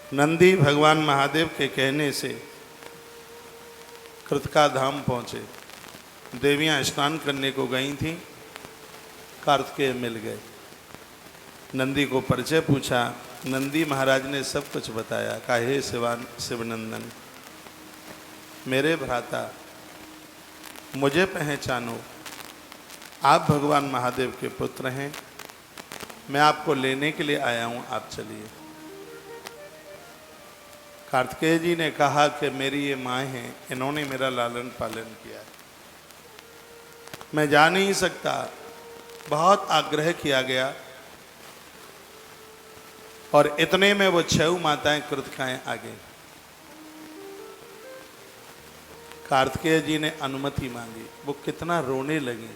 नंदी भगवान महादेव के कहने से कृतका धाम पहुँचे। देवियाँ स्नान करने को गई थीं, कार्तिकेय मिल गए। नंदी को परिचय पूछा। नंदी महाराज ने सब कुछ बताया। कहा, हे शिवनंदन, मेरे भ्राता, मुझे पहचानो, आप भगवान महादेव के पुत्र हैं। मैं आपको लेने के लिए आया हूँ, आप चलिए। कार्तिकेय जी ने कहा कि मेरी ये माँ हैं, इन्होंने मेरा लालन पालन किया है, मैं जा नहीं सकता। बहुत आग्रह किया गया और इतने में वो 6 माताएं कृतकाएं आ गई। कार्तिकेय जी ने अनुमति मांगी। वो कितना रोने लगी,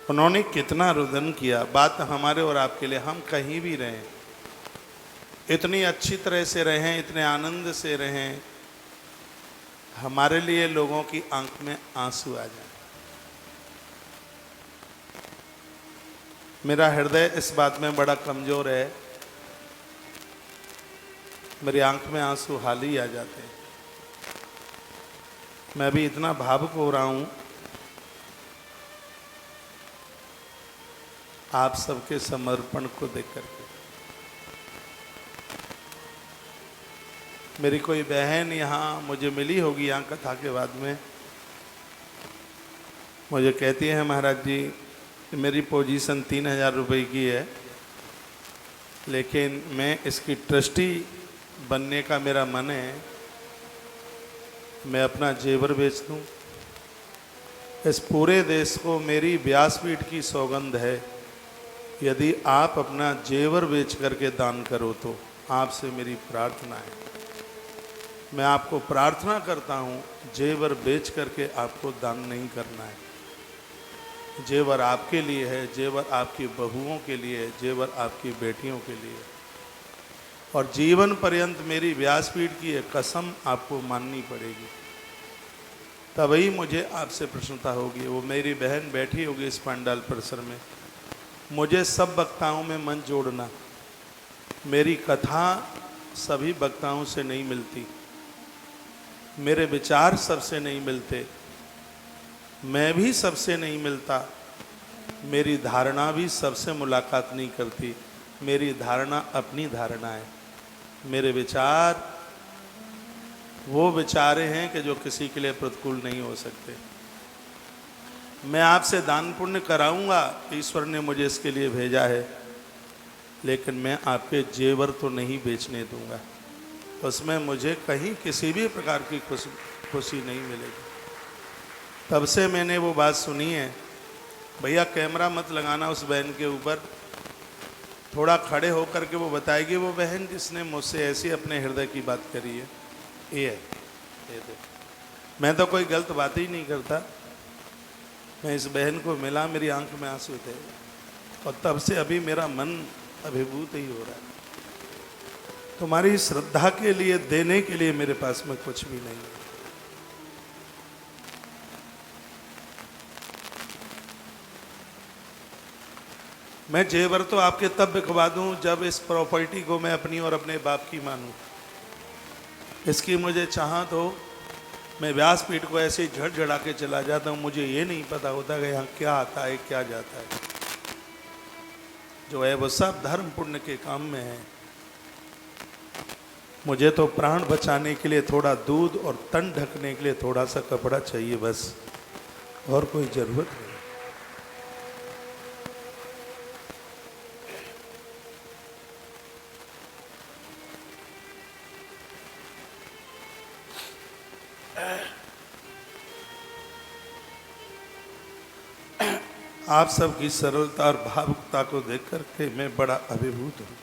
उन्होंने कितना रुदन किया। बात हमारे और आपके लिए, हम कहीं भी रहें, इतनी अच्छी तरह से रहें, इतने आनंद से रहें, हमारे लिए लोगों की आंख में आंसू आ जाए। मेरा हृदय इस बात में बड़ा कमजोर है, मेरी आंख में आंसू हाल ही आ जाते हैं। मैं भी इतना भावुक हो रहा हूं आप सबके समर्पण को देख करके। मेरी कोई बहन यहाँ मुझे मिली होगी, यहाँ कथा के बाद में, मुझे कहती है, महाराज जी मेरी पोजीशन 3000 रुपये की है, लेकिन मैं इसकी ट्रस्टी बनने का मेरा मन है, मैं अपना जेवर बेच दूँ। इस पूरे देश को मेरी व्यासपीठ की सौगंध है, यदि आप अपना जेवर बेच करके दान करो तो आपसे मेरी प्रार्थना है। मैं आपको प्रार्थना करता हूँ, जेवर बेच करके आपको दान नहीं करना है। जेवर आपके लिए है, जेवर आपकी बहुओं के लिए है, जेवर आपकी बेटियों के लिए है। और जीवन पर्यंत मेरी व्यासपीठ की एक कसम आपको माननी पड़ेगी, तभी मुझे आपसे प्रसन्नता होगी। वो मेरी बहन बैठी होगी इस पंडाल परिसर में, मुझे सब वक्ताओं में मन जोड़ना। मेरी कथा सभी वक्ताओं से नहीं मिलती, मेरे विचार सबसे नहीं मिलते, मैं भी सबसे नहीं मिलता, मेरी धारणा भी सबसे मुलाकात नहीं करती। मेरी धारणा अपनी धारणा है, मेरे विचार वो विचारे हैं कि जो किसी के लिए प्रतिकूल नहीं हो सकते। मैं आपसे दान पुण्य कराऊंगा, ईश्वर ने मुझे इसके लिए भेजा है, लेकिन मैं आपके जेवर तो नहीं बेचने दूंगा। उसमें मुझे कहीं किसी भी प्रकार की खुशी नहीं मिलेगी। तब से मैंने वो बात सुनी है। भैया कैमरा मत लगाना उस बहन के ऊपर, थोड़ा खड़े होकर के वो बताएगी, वो बहन जिसने मुझसे ऐसी अपने हृदय की बात करी है, ये है, ये देखो। मैं तो कोई गलत बात ही नहीं करता। मैं इस बहन को मिला, मेरी आंख में आंसू थे, और तब से अभी मेरा मन अभिभूत ही हो रहा है। तुम्हारी श्रद्धा के लिए, देने के लिए मेरे पास में कुछ भी नहीं है। मैं जेवर तो आपके तब बिकवा दूं जब इस प्रॉपर्टी को मैं अपनी और अपने बाप की मानूं। इसकी मुझे चाहत हो, मैं व्यासपीठ को ऐसे झड़झड़ा के चला जाता हूं, मुझे ये नहीं पता होता कि यहाँ क्या आता है क्या जाता है। जो है वो सब धर्म पुण्य के काम में है। मुझे तो प्राण बचाने के लिए थोड़ा दूध और तन ढकने के लिए थोड़ा सा कपड़ा चाहिए, बस, और कोई जरूरत नहीं। आप सबकी सरलता और भावुकता को देख करके मैं बड़ा अभिभूत हूं।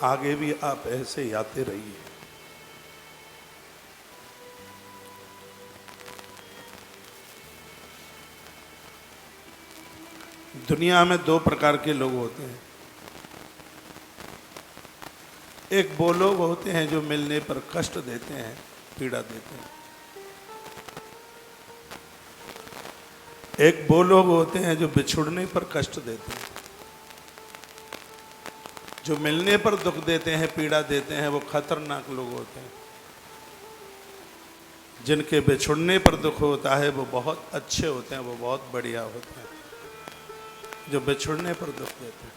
आगे भी आप ऐसे ही आते रहिए। दुनिया में 2 प्रकार के लोग होते हैं। एक वो लोग होते हैं जो मिलने पर कष्ट देते हैं, पीड़ा देते हैं। एक वो लोग होते हैं जो बिछुड़ने पर कष्ट देते हैं, जो मिलने पर दुख देते हैं, पीड़ा देते हैं, वो खतरनाक लोग होते हैं। जिनके बिछुड़ने पर दुख होता है वो बहुत अच्छे होते हैं, वो बहुत बढ़िया होते हैं। जो बिछुड़ने पर दुख देते हैं,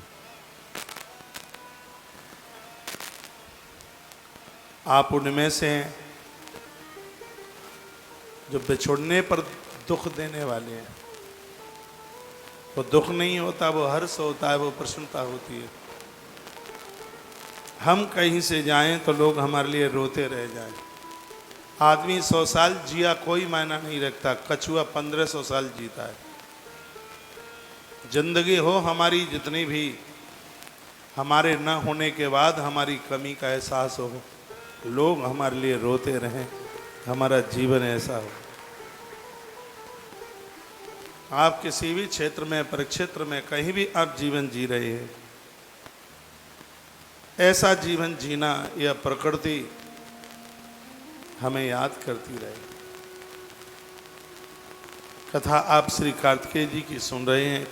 आप उनमें से हैं जो बिछुड़ने पर दुख देने वाले हैं। वो दुख नहीं होता, वो हर्ष होता है, वो प्रसन्नता होती है। हम कहीं से जाएं तो लोग हमारे लिए रोते रह जाएं। आदमी 100 साल जिया कोई मायना नहीं रखता, कछुआ 1500 साल जीता है। जिंदगी हो हमारी जितनी भी, हमारे न होने के बाद हमारी कमी का एहसास हो, लोग हमारे लिए रोते रहें, हमारा जीवन ऐसा हो। आप किसी भी क्षेत्र में, परिक्षेत्र में, कहीं भी आप जीवन जी रहे हैं, ऐसा जीवन जीना यह प्रकृति हमें याद करती रहे। कथा आप श्री कार्तिकेय जी की सुन रहे हैं।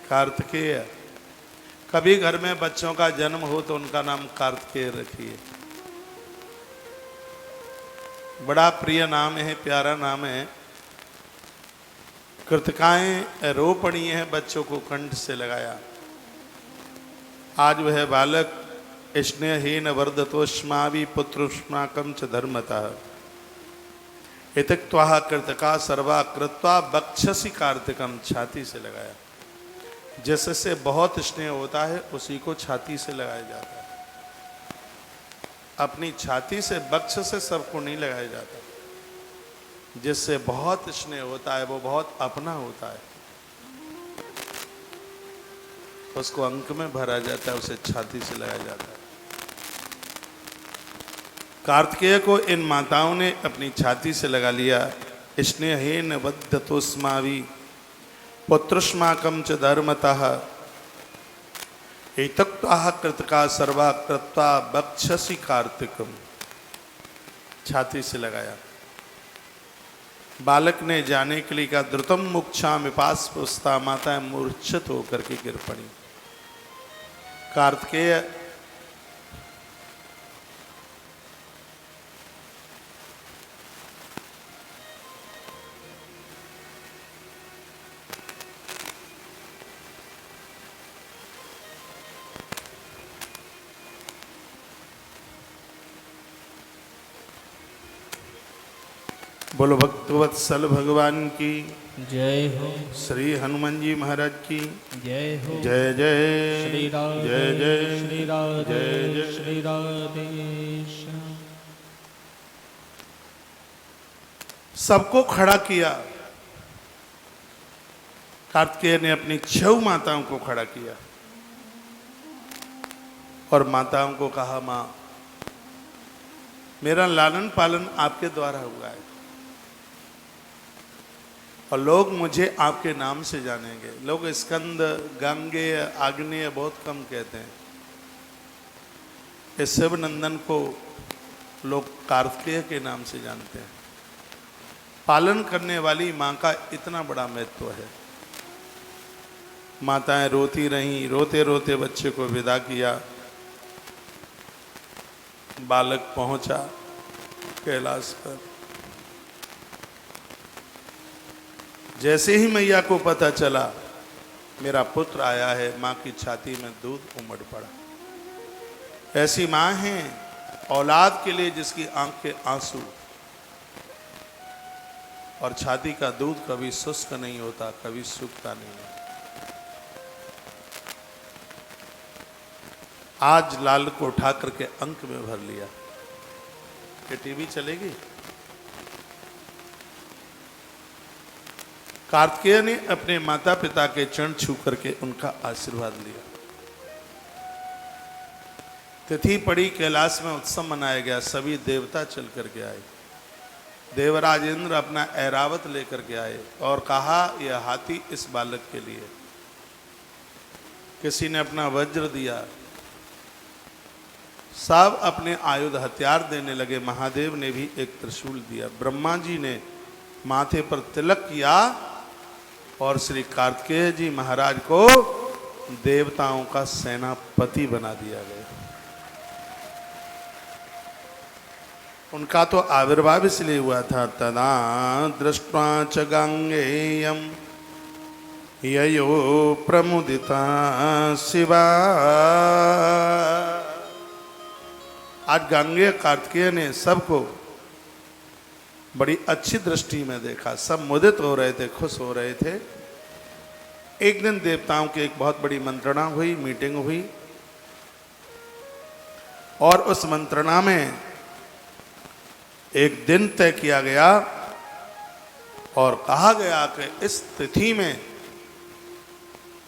कार्तिकेय, कभी घर में बच्चों का जन्म हो तो उनका नाम कार्तिकेय रखिए। बड़ा प्रिय नाम है, प्यारा नाम है। कृतिकाएं रो पड़ी हैं, बच्चों को कंठ से लगाया। आज वह बालक स्नेहहीन वर्धतोष्मावि पुत्रोष्माकं च धर्मतः इतिक्त्वा कृतिका सर्वा कृत्वा बक्षसि कार्तिकम, छाती से लगाया। जिससे बहुत स्नेह होता है उसी को छाती से लगाया जाता है। अपनी छाती से, बक्ष से सबको नहीं लगाया जाता। जिससे बहुत स्नेह होता है वो बहुत अपना होता है, उसको अंक में भरा जाता है, उसे छाती से लगाया जाता है। कार्तिकेय को इन माताओं ने अपनी छाती से लगा लिया। स्नेहेन वद्धतोस्मावि पुत्रस्माकं च धर्मतः एतक्त्वा कृतिका सर्वा कृत्वा बक्षसि कार्तिकम, छाती से लगाया। बालक ने जाने के लिए कहा, द्रुतम मुक्षामि पाशपुस्ता, माताएं मूर्छित होकर के गिर पड़ी। कार्तिकेय बोलो भक्तवत्सल भगवान की जय हो। श्री हनुमान जी महाराज की जय हो। जय जय श्री राधे, जय जय श्री राधे, जय जय। श्री राधे। सबको खड़ा किया। कार्तिकेय ने अपनी 6 माताओं को खड़ा किया और माताओं को कहा, मां, मेरा लालन पालन आपके द्वारा हुआ है और लोग मुझे आपके नाम से जानेंगे। लोग स्कंद, गंगेय, आग्नेय बहुत कम कहते हैं। इस शिव नंदन को लोग कार्तिकेय के नाम से जानते हैं। पालन करने वाली मां का इतना बड़ा महत्व है। माताएं रोती रहीं, रोते रोते बच्चे को विदा किया। बालक पहुंचा कैलाश पर। जैसे ही मैया को पता चला मेरा पुत्र आया है, मां की छाती में दूध उमड़ पड़ा। ऐसी मां है औलाद के लिए जिसकी आंख के आंसू और छाती का दूध कभी शुष्क नहीं होता, कभी सूखता नहीं है। आज लाल को उठा करके अंक में भर लिया। ये टीवी चलेगी। कार्तिकेय ने अपने माता पिता के चरण छू करके उनका आशीर्वाद लिया। तिथि पड़ी, कैलाश में उत्सव मनाया गया। सभी देवता चल करके आए। देवराज इंद्र अपना ऐरावत लेकर के आए और कहा, यह हाथी इस बालक के लिए। किसी ने अपना वज्र दिया। सब अपने आयुध हथियार देने लगे। महादेव ने भी एक त्रिशूल दिया, ब्रह्मा जी ने माथे पर तिलक किया और श्री कार्तिकेय जी महाराज को देवताओं का सेनापति बना दिया गया। उनका तो आविर्भाव इसलिए हुआ था, तदा दृष्ट्वा च गांगेयम ययो प्रमुदिता शिवा। आज गांगेय कार्तिकेय ने सबको बड़ी अच्छी दृष्टि में देखा, सब मुदित हो रहे थे, खुश हो रहे थे। एक दिन देवताओं की एक बहुत बड़ी मंत्रणा हुई, मीटिंग हुई, और उस मंत्रणा में एक दिन तय किया गया और कहा गया कि इस तिथि में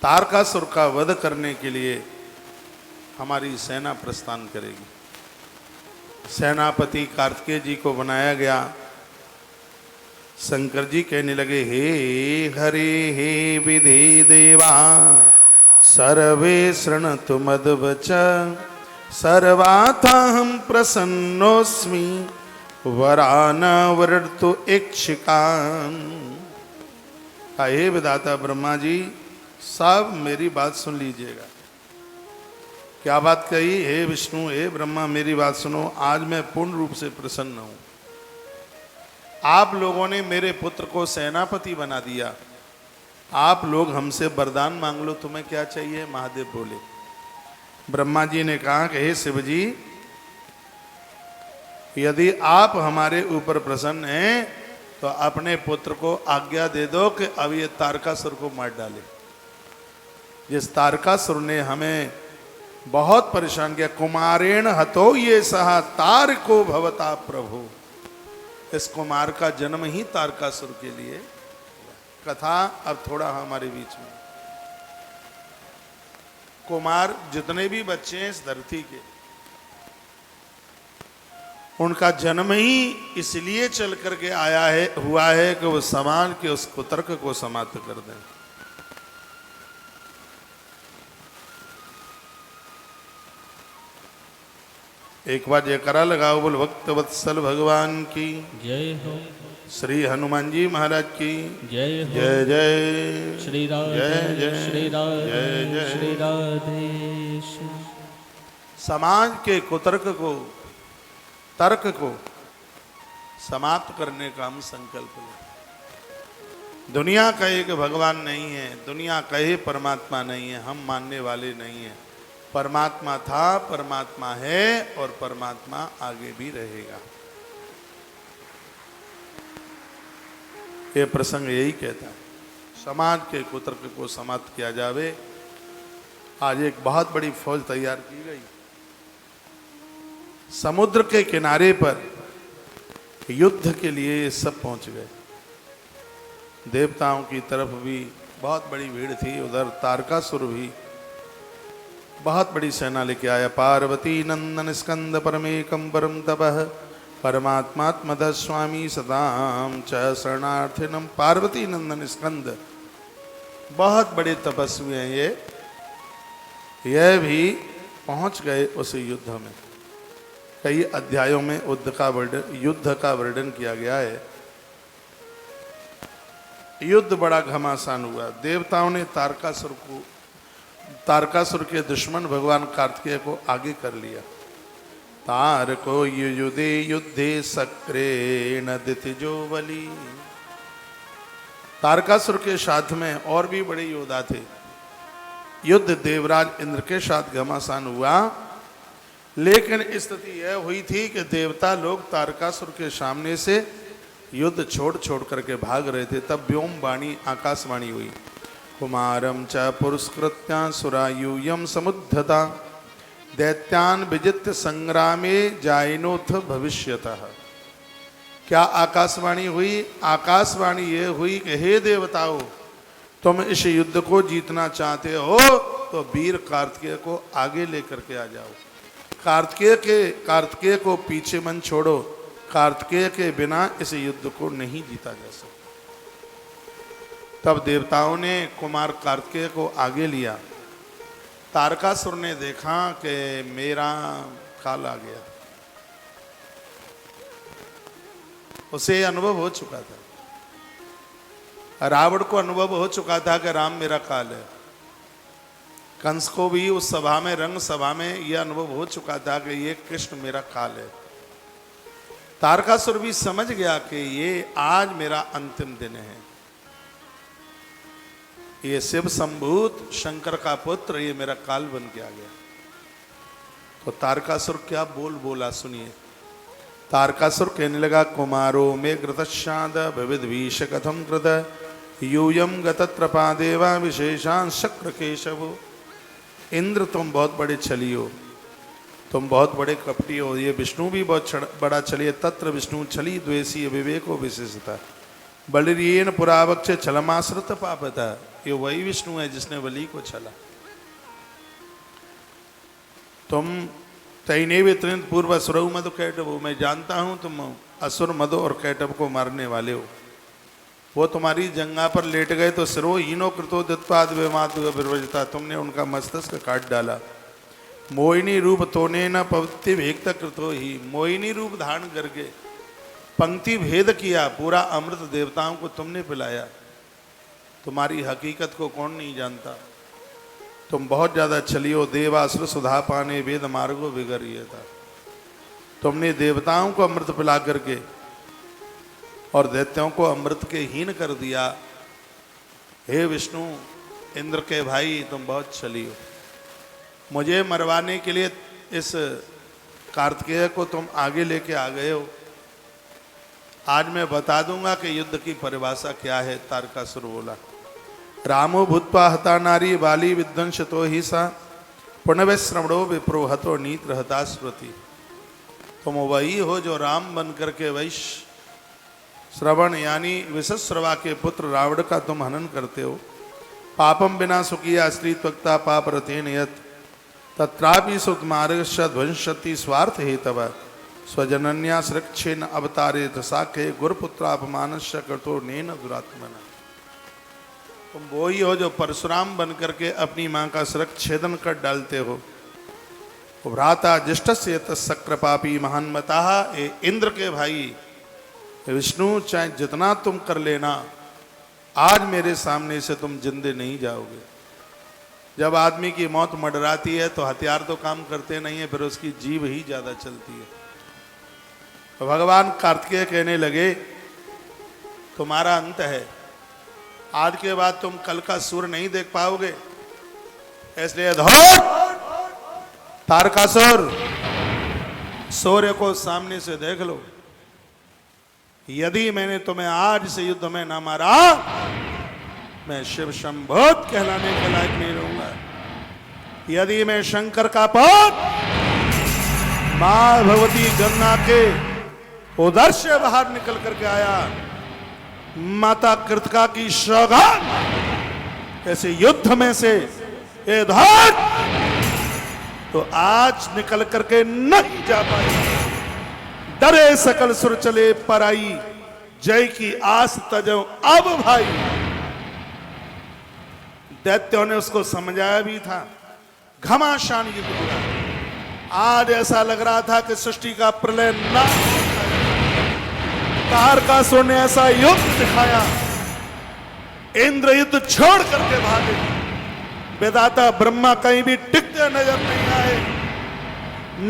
तारकासुर का वध करने के लिए हमारी सेना प्रस्थान करेगी। सेनापति कार्तिकेय जी को बनाया गया। शंकर जी कहने लगे, हे हरे हे विधि देवा सर्वे शृणतु मद्वच सर्वाथाहं प्रसन्नोस्मि वरान वरतु इक्षिकान्। हे विधाता ब्रह्मा जी, सब मेरी बात सुन लीजिएगा। क्या बात कही? हे विष्णु, हे ब्रह्मा, मेरी बात सुनो। आज मैं पूर्ण रूप से प्रसन्न हूं। आप लोगों ने मेरे पुत्र को सेनापति बना दिया। आप लोग हमसे वरदान मांग लो, तुम्हें क्या चाहिए? महादेव बोले। ब्रह्मा जी ने कहा कि हे शिव जी, यदि आप हमारे ऊपर प्रसन्न हैं तो अपने पुत्र को आज्ञा दे दो कि अब ये तारकासुर को मार डाले। जिस तारकासुर ने हमें बहुत परेशान किया, कुमारेण हतो ये सहा तारको भवता प्रभु। इस कुमार का जन्म ही तारकासुर के लिए। कथा अब थोड़ा हमारे बीच में। कुमार जितने भी बच्चे हैं इस धरती के, उनका जन्म ही इसलिए चल करके आया है, हुआ है कि वो समाज के उस कुतर्क को समाप्त कर दें। एक बार जयकारा लगाओ, बोल भक्त वत्सल भगवान की जय हो। श्री हनुमान जी महाराज की जय हो। जय जय श्री राधे जय जय श्री राधे जय जय। श्री राधे। समाज के कुतर्क को, तर्क को समाप्त करने का हम संकल्प लें। दुनिया कहे कि भगवान नहीं है, दुनिया कहे परमात्मा नहीं है, हम मानने वाले नहीं हैं। परमात्मा था, परमात्मा है और परमात्मा आगे भी रहेगा। ये प्रसंग यही कहता है, समाज के कुतर्क को समाप्त किया जावे। आज एक बहुत बड़ी फौज तैयार की गई। समुद्र के किनारे पर युद्ध के लिए सब पहुंच गए। देवताओं की तरफ भी बहुत बड़ी भीड़ थी, उधर तारकासुर भी बहुत बड़ी सेना लेके आया। पार्वती नंदन स्कंद परमेकम परम तपः परमात्मात्मद स्वामी सदाम च शरणार्थिनम। पार्वती नंदन स्कंद बहुत बड़े तपस्वी हैं ये भी पहुंच गए उस युद्ध में। कई अध्यायों में युद्ध का वर्णन किया गया है। युद्ध बड़ा घमासान हुआ। देवताओं ने तारकासुर के दुश्मन भगवान कार्तिकेय को आगे कर लिया। तारको युयुधे युद्धे सक्रे नदितिजो बलि। तारकासुर के साथ में और भी बड़े योद्धा थे। युद्ध देवराज इंद्र के साथ घमासान हुआ, लेकिन स्थिति यह हुई थी कि देवता लोग तारकासुर के सामने से युद्ध छोड़ छोड़ करके भाग रहे थे। तब व्योमवाणी, आकाशवाणी हुई। कुमारम च पुरस्कृत्या सुरायूयम समुद्धता दैत्यान विजित्य संग्रामे जायनोथ भविष्यतः। क्या आकाशवाणी हुई? आकाशवाणी ये हुई कि हे देवताओं, तुम इस युद्ध को जीतना चाहते हो तो वीर कार्तिकेय को आगे लेकर के आ जाओ। कार्तिकेय को पीछे मन छोड़ो। कार्तिकेय के बिना इस युद्ध को नहीं जीता जा सकता। तब देवताओं ने कुमार कार्तिकेय को आगे लिया। तारकासुर ने देखा कि मेरा काल आ गया। उसे अनुभव हो चुका था, रावण को अनुभव हो चुका था कि राम मेरा काल है। कंस को भी उस सभा में, रंग सभा में यह अनुभव हो चुका था कि ये कृष्ण मेरा काल है। तारकासुर भी समझ गया कि ये आज मेरा अंतिम दिन है। ये शिव संभूत शंकर का पुत्र, ये मेरा काल बन के आ गया। तो तारकासुर क्या बोला सुनिए। तारकासुर कहने लगा, कुमारो में घृतशाद विविध विष कथम कृत यूयम गतत्रपा देवा विशेषां शक्र केशवो। इंद्र तुम बहुत बड़े छली हो, तुम बहुत बड़े कपटी हो। ये विष्णु भी बहुत बड़ा छली है। तत्र विष्णु छली द्वेषी विवेको विशेषता बलिरियन पुरावक्ष छलमाश्रित पापता। ये वही विष्णु है जिसने बलि को छला। तुम तैने वितरित पूर्व असुरऊ मधु कैटव, मैं जानता हूं तुम असुर मधु और कैटव को मारने वाले हो। वो तुम्हारी जंगा पर लेट गए तो सिरो हीनो कृतो दित्वाद विवर्जिता, तुमने उनका मस्तक काट डाला। मोहिनी रूप तोने न पवति भेक्त कृतो ही, मोहिनी रूप धारण करके पंक्ति भेद किया, पूरा अमृत देवताओं को तुमने पिलाया। तुम्हारी हकीकत को कौन नहीं जानता। तुम बहुत ज्यादा छलियो। देवासुर सुधा पाने वेद मार्गो विगरिय था। तुमने देवताओं को अमृत पिला करके और दैत्यों को अमृत के हीन कर दिया। हे विष्णु, इंद्र के भाई, तुम बहुत छली हो। मुझे मरवाने के लिए इस कार्तिकेय को तुम आगे लेके आ गए हो। आज मैं बता दूंगा कि युद्ध की परिभाषा क्या है। तारकासुर बोला, रामो भूत्वा हता नारी बाली विध्वंसतो ही सा पुनवे श्रवणो विप्रो हतो नीत रहता स्मृति। तुम वही हो जो राम बन करके वैश्य श्रवण यानी विशस्रवा के पुत्र रावण का तुम हनन करते हो। पापम बिना सुखिया स्त्री त्वक्ता पाप रथेन यत तत्रापि सुतमार्गश ध्वंसति स्वार्थ हेतव स्वजनन्या सुरक्षेन अवतारे दशाखे गुरुपुत्रापमानस्य कृतो नेन दुरात्मना। तुम वो ही हो जो परशुराम बन करके अपनी मां का सुरक्षेदन कर डालते हो। भ्राता ज्येष्ठस्य तस्सक्र पापी महानमता। इंद्र के भाई विष्णु, चाहे जितना तुम कर लेना, आज मेरे सामने से तुम जिंदे नहीं जाओगे। जब आदमी की मौत मंडराती है तो हथियार तो काम करते नहीं है, फिर उसकी जीभ ही ज्यादा चलती है। तो भगवान कार्तिकेय कहने लगे, तुम्हारा अंत है। आज के बाद तुम कल का सूर्य नहीं देख पाओगे, इसलिए तारकासुर, सूर्य को सामने से देख लो। यदि मैंने तुम्हें आज से युद्ध में ना मारा, मैं शिव शंभुत कहलाने के लायक नहीं रहूंगा। यदि मैं शंकर का पुत्र मां भगवती गंगा के उधर से बाहर निकल करके आया, माता कृतिका की सौगात ऐसे युद्ध में से इधर, तो आज निकल करके नहीं जा पाए। डरे सकल सुर चले पराई, जय की आस तजो अब भाई। दैत्यों ने उसको समझाया भी था। घमासान युद्ध हुआ। आज ऐसा लग रहा था कि सृष्टि का प्रलय ना। तारकासुर ने ऐसा युद्ध दिखाया, इंद्र युद्ध छोड़ करके भागे। वेदाता ब्रह्मा कहीं भी टिकते नजर नहीं आए।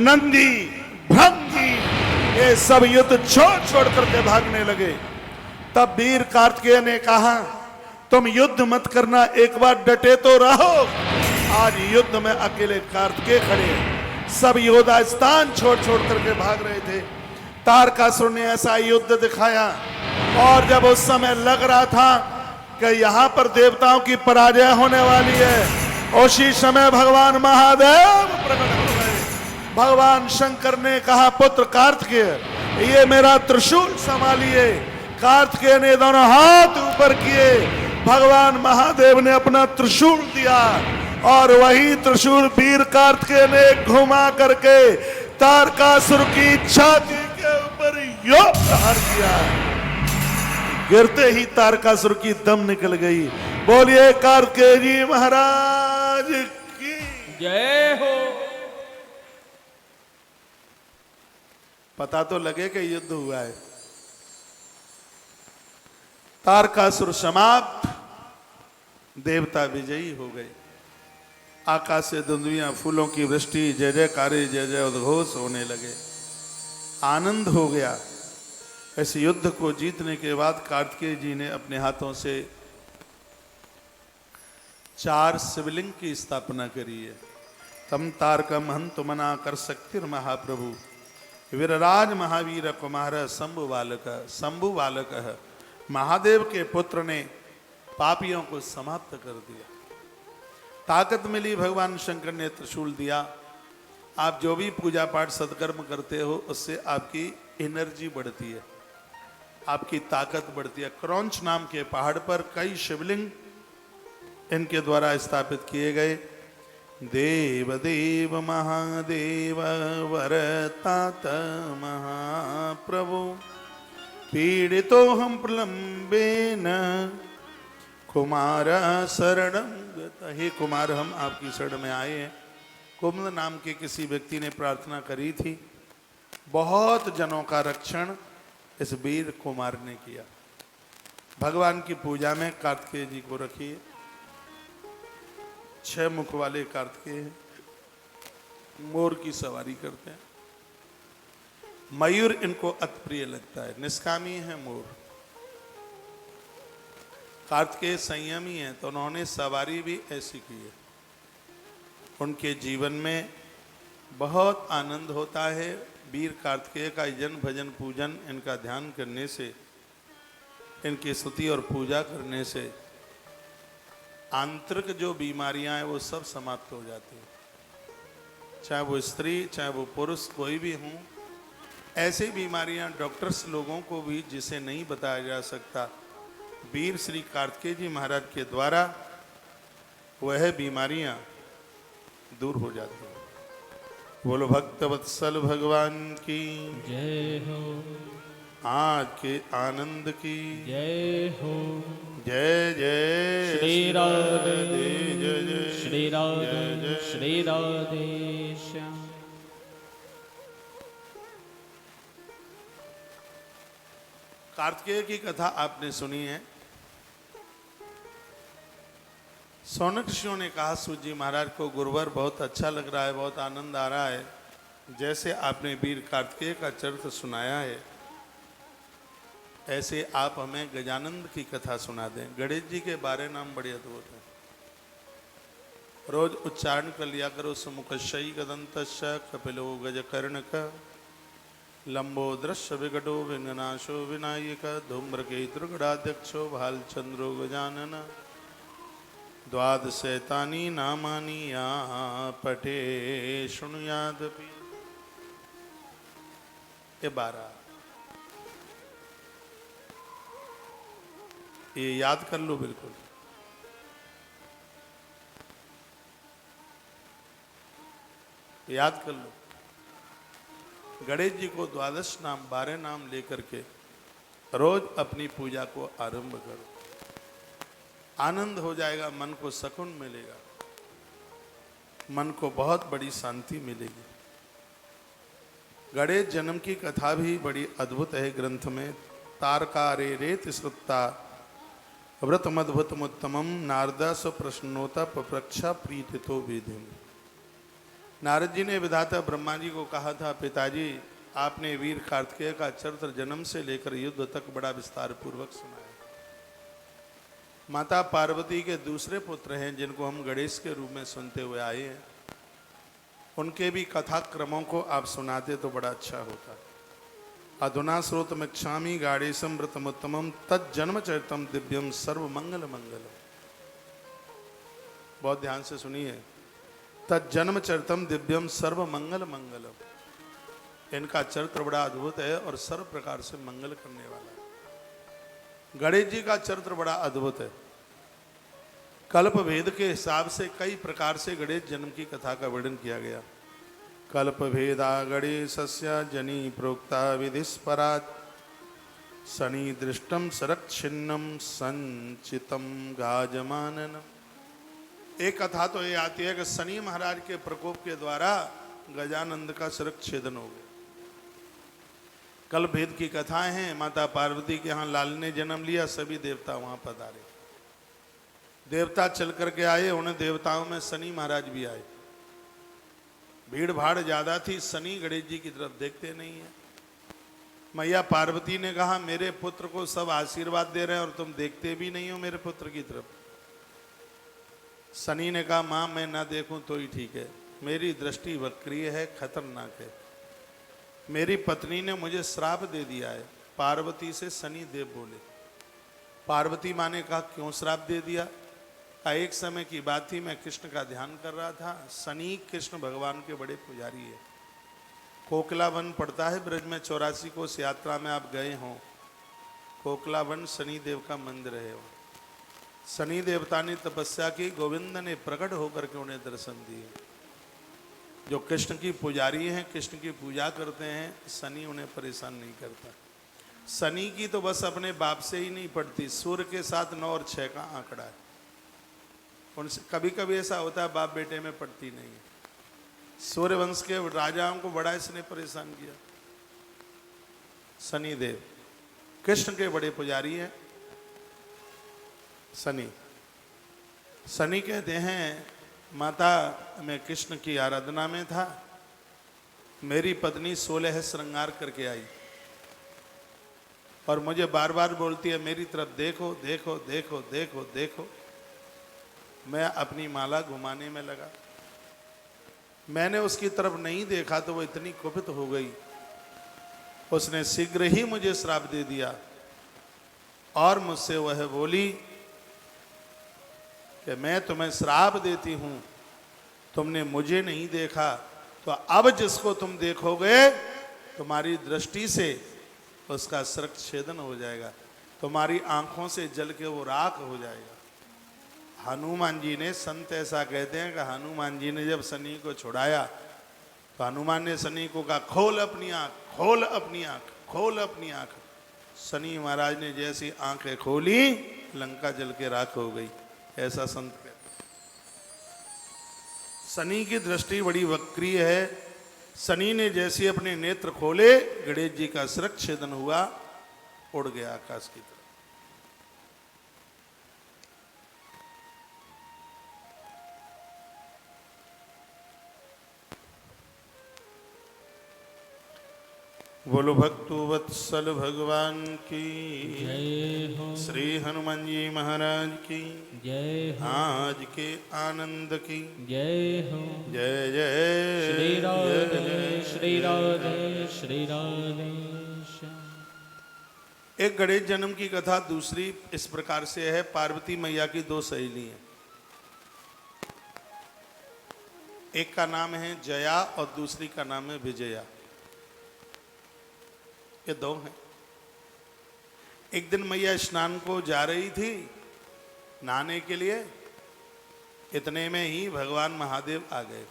नंदी, भृंगी, ये सब युद्ध छोड़ करके भागने लगे। तब वीर कार्तिकेय ने कहा, तुम युद्ध मत करना, एक बार डटे तो रहो। आज युद्ध में अकेले कार्तिकेय खड़े हैं। सब योद्धा स्थान छोड़ करके भाग रहे थे। तारकासुर ने ऐसा युद्ध दिखाया, और जब उस समय लग रहा था कि यहां पर देवताओं की पराजय होने वाली है, उसी समय भगवान महादेव प्रकट हो गए। भगवान शंकर ने कहा, पुत्र कार्तिकेय, ये मेरा त्रिशूल संभालिए। कार्तिकेय ने दोनों हाथ ऊपर किए। भगवान महादेव ने अपना त्रिशूल दिया, और वही त्रिशूल वीर कार्तिकेय ने घुमा करके तारकासुर की छाती के ऊपर यो प्रहार किया। गिरते ही तारकासुर की दम निकल गई। बोलिए कार्तिकेय जी महाराज की जय हो। पता तो लगे कि युद्ध हुआ है। तारकासुर समाप्त, देवता विजयी हो गए। आकाश से धुंधुइयां, फूलों की वृष्टि, जय जयकारे, जय जय उद्घोष होने लगे। आनंद हो गया। इस युद्ध को जीतने के बाद कार्तिकेय जी ने अपने हाथों से 4 शिवलिंग की स्थापना करी है। तम तारकम हंतु मना कर शक्तिर महाप्रभु, वीरराज महावीर कुमार शंभु बालक। शंभु बालक महादेव के पुत्र ने पापियों को समाप्त कर दिया। ताकत मिली, भगवान शंकर ने त्रिशूल दिया। आप जो भी पूजा पाठ सत्कर्म करते हो उससे आपकी एनर्जी बढ़ती है, आपकी ताकत बढ़ती है। क्रौंच नाम के पहाड़ पर कई शिवलिंग इनके द्वारा स्थापित किए गए। देव देव महादेव वरतात महाप्रभु, पीड़ितो हम प्रलंबेन कुमार शरणं गतः। हे कुमार, हम आपकी शरण में आए हैं। कुमुद नाम के किसी व्यक्ति ने प्रार्थना करी थी, बहुत जनों का रक्षण इस वीर कुमार ने किया। भगवान की पूजा में कार्तिकेय जी को रखिए। 6 मुख वाले कार्तिकेय हैं, मोर की सवारी करते हैं। मयूर इनको अति प्रिय लगता है, निष्कामी है मोर। कार्तिकेय संयमी है, तो उन्होंने सवारी भी ऐसी की है। उनके जीवन में बहुत आनंद होता है। वीर कार्तिकेय का जन भजन पूजन, इनका ध्यान करने से, इनकी स्तुति और पूजा करने से आंतरिक जो बीमारियां हैं वो सब समाप्त हो जाती हैं। चाहे वो स्त्री, चाहे वो पुरुष, कोई भी हों। ऐसी बीमारियां डॉक्टर्स लोगों को भी जिसे नहीं बताया जा सकता, वीर श्री कार्तिकेय जी महाराज के द्वारा वह बीमारियां दूर हो जाती हैं। बोलो भक्त वत्सल भगवान की जय हो, आज के आनंद की जय हो। जय जय श्री राधे, जय जय श्री राधे, जय जय। श्री राधे श्याम। कार्तिकेय की कथा आपने सुनी है। सौनक ऋषियों ने कहा, सूत जी महाराज को गुरुवर बहुत अच्छा लग रहा है, बहुत आनंद आ रहा है। जैसे आपने वीर कार्तिकेय का चरित्र सुनाया है, ऐसे आप हमें गजानंद की कथा सुना दें। गणेश जी के 12 नाम बड़े अद्भुत हैं, रोज उच्चारण कर लिया करो। सुमुखशयी गदंतश्च कपिलो गजकर्णक, लंबोदृश्य विकटो विघ्ननाशो विनायक, धूम्रकेतुर्गणाध्यक्षो भालचंद्रो गजानन, द्वादशैतानि नामानि या पठे शृणुयादपि। ये 12 ये याद कर लो, बिल्कुल याद कर लो। गणेश जी को 12 नाम 12 नाम लेकर के रोज अपनी पूजा को आरंभ करो। आनंद हो जाएगा, मन को सुकून मिलेगा, मन को बहुत बड़ी शांति मिलेगी। गणेश जन्म की कथा भी बड़ी अद्भुत है ग्रंथ में। तारकारे रेत श्रुता व्रतमद्भुतमुत्तमम, नारदा स्वप्रश्नोता पप्रक्षा प्रीतितो विधिम। नारद जी ने विधाता ब्रह्मा जी को कहा था, पिताजी आपने वीर कार्तिकेय का चरित्र जन्म से लेकर युद्ध तक बड़ा विस्तार पूर्वक सुनाया। माता पार्वती के दूसरे पुत्र हैं जिनको हम गणेश के रूप में सुनते हुए आए हैं, उनके भी कथा क्रमों को आप सुनाते तो बड़ा अच्छा होता। अधुना श्रोतमिच्छामि गाढ़ेशम व्रतमुत्तमम, तज्जन्म चरितम दिव्यम सर्व मंगल मंगलम। बहुत ध्यान से सुनिए। तज्जन्म चरितम दिव्यम सर्व मंगल मंगलम। इनका चरित्र बड़ा अद्भुत है और सर्व प्रकार से मंगल करने वाला है। गणेश जी का चरित्र बड़ा अद्भुत है। कल्प भेद के हिसाब से कई प्रकार से गणेश जन्म की कथा का वर्णन किया गया। कल्प भेदा गणेशस्य जनी प्रोक्ता विधिस्परात्, शनि दृष्टम सरक्षिन्नम संचितम गाजमानन। एक कथा तो ये आती है कि शनि महाराज के प्रकोप के द्वारा गजानंद का सिर छेदन हो गया। कल भेद की कथाएं हैं। माता पार्वती के यहाँ लाल ने जन्म लिया, सभी देवता वहां पधारे। देवता चल करके आए, उन्हें देवताओं में शनि महाराज भी आए। भीड़ भाड़ ज्यादा थी, शनि गणेश जी की तरफ देखते नहीं है। मैया पार्वती ने कहा मेरे पुत्र को सब आशीर्वाद दे रहे हैं और तुम देखते भी नहीं हो मेरे पुत्र की तरफ। शनि ने कहा मां मैं ना देखूं तो ही ठीक है, मेरी दृष्टि वक्रीय है, खतरनाक है। मेरी पत्नी ने मुझे श्राप दे दिया है। पार्वती से शनि देव बोले। पार्वती माँ ने कहा क्यों श्राप दे दिया? एक समय की बात थी, मैं कृष्ण का ध्यान कर रहा था। शनि कृष्ण भगवान के बड़े पुजारी है। कोकला वन पड़ता है ब्रज में, 84 कोस यात्रा में आप गए हों। कोकला वन शनि देव का मंदिर है। शनि देवता ने तपस्या की, गोविंद ने प्रकट होकर के उन्हें दर्शन दिए। जो कृष्ण की पुजारी हैं, कृष्ण की पूजा करते हैं, शनि उन्हें परेशान नहीं करता। शनि की तो बस अपने बाप से ही नहीं पड़ती, सूर्य के साथ 9 और 6 का आंकड़ा है। उनसे कभी कभी ऐसा होता है बाप बेटे में पड़ती नहीं है। सूर्य वंश के राजाओं को बड़ा इसने परेशान किया। शनि देव कृष्ण के बड़े पुजारी हैं। शनि शनि कहते हैं माता मैं कृष्ण की आराधना में था, मेरी पत्नी 16 श्रृंगार करके आई और मुझे बार बार बोलती है मेरी तरफ देखो देखो देखो देखो देखो। मैं अपनी माला घुमाने में लगा, मैंने उसकी तरफ नहीं देखा तो वो इतनी कुपित हो गई, उसने शीघ्र ही मुझे श्राप दे दिया और मुझसे वह बोली कि मैं तुम्हें श्राप देती हूं, तुमने मुझे नहीं देखा तो अब जिसको तुम देखोगे तुम्हारी दृष्टि से उसका सिर छेदन हो जाएगा, तुम्हारी आंखों से जल के वो राख हो जाएगा। हनुमान जी ने, संत ऐसा कहते हैं कि हनुमान जी ने जब शनि को छुड़ाया तो हनुमान ने शनि को कहा खोल अपनी आंख, खोल अपनी आंख, खोल अपनी आंख। शनि महाराज ने जैसी आंखें खोली लंका जल के राख हो गई। ऐसा संत कहते हैं। शनि की दृष्टि बड़ी वक्रीय है। शनि ने जैसे अपने नेत्र खोले गणेश जी का सिर छेदन हुआ, उड़ गया आकाश की तरफ। बोलो भक्तु वत्सल भगवान की जय हो, श्री हनुमान जी महाराज की जय हो, आज के आनंद की जय हो। जय जय श्री राधे जय श्री राधे श्री राधे। एक गणेश जन्म की कथा दूसरी इस प्रकार से है। पार्वती मैया की 2 सहेली हैं, एक का नाम है जया और दूसरी का नाम है विजया। ये 2 हैं। एक दिन मैया स्नान को जा रही थी नहाने के लिए, इतने में ही भगवान महादेव आ गए।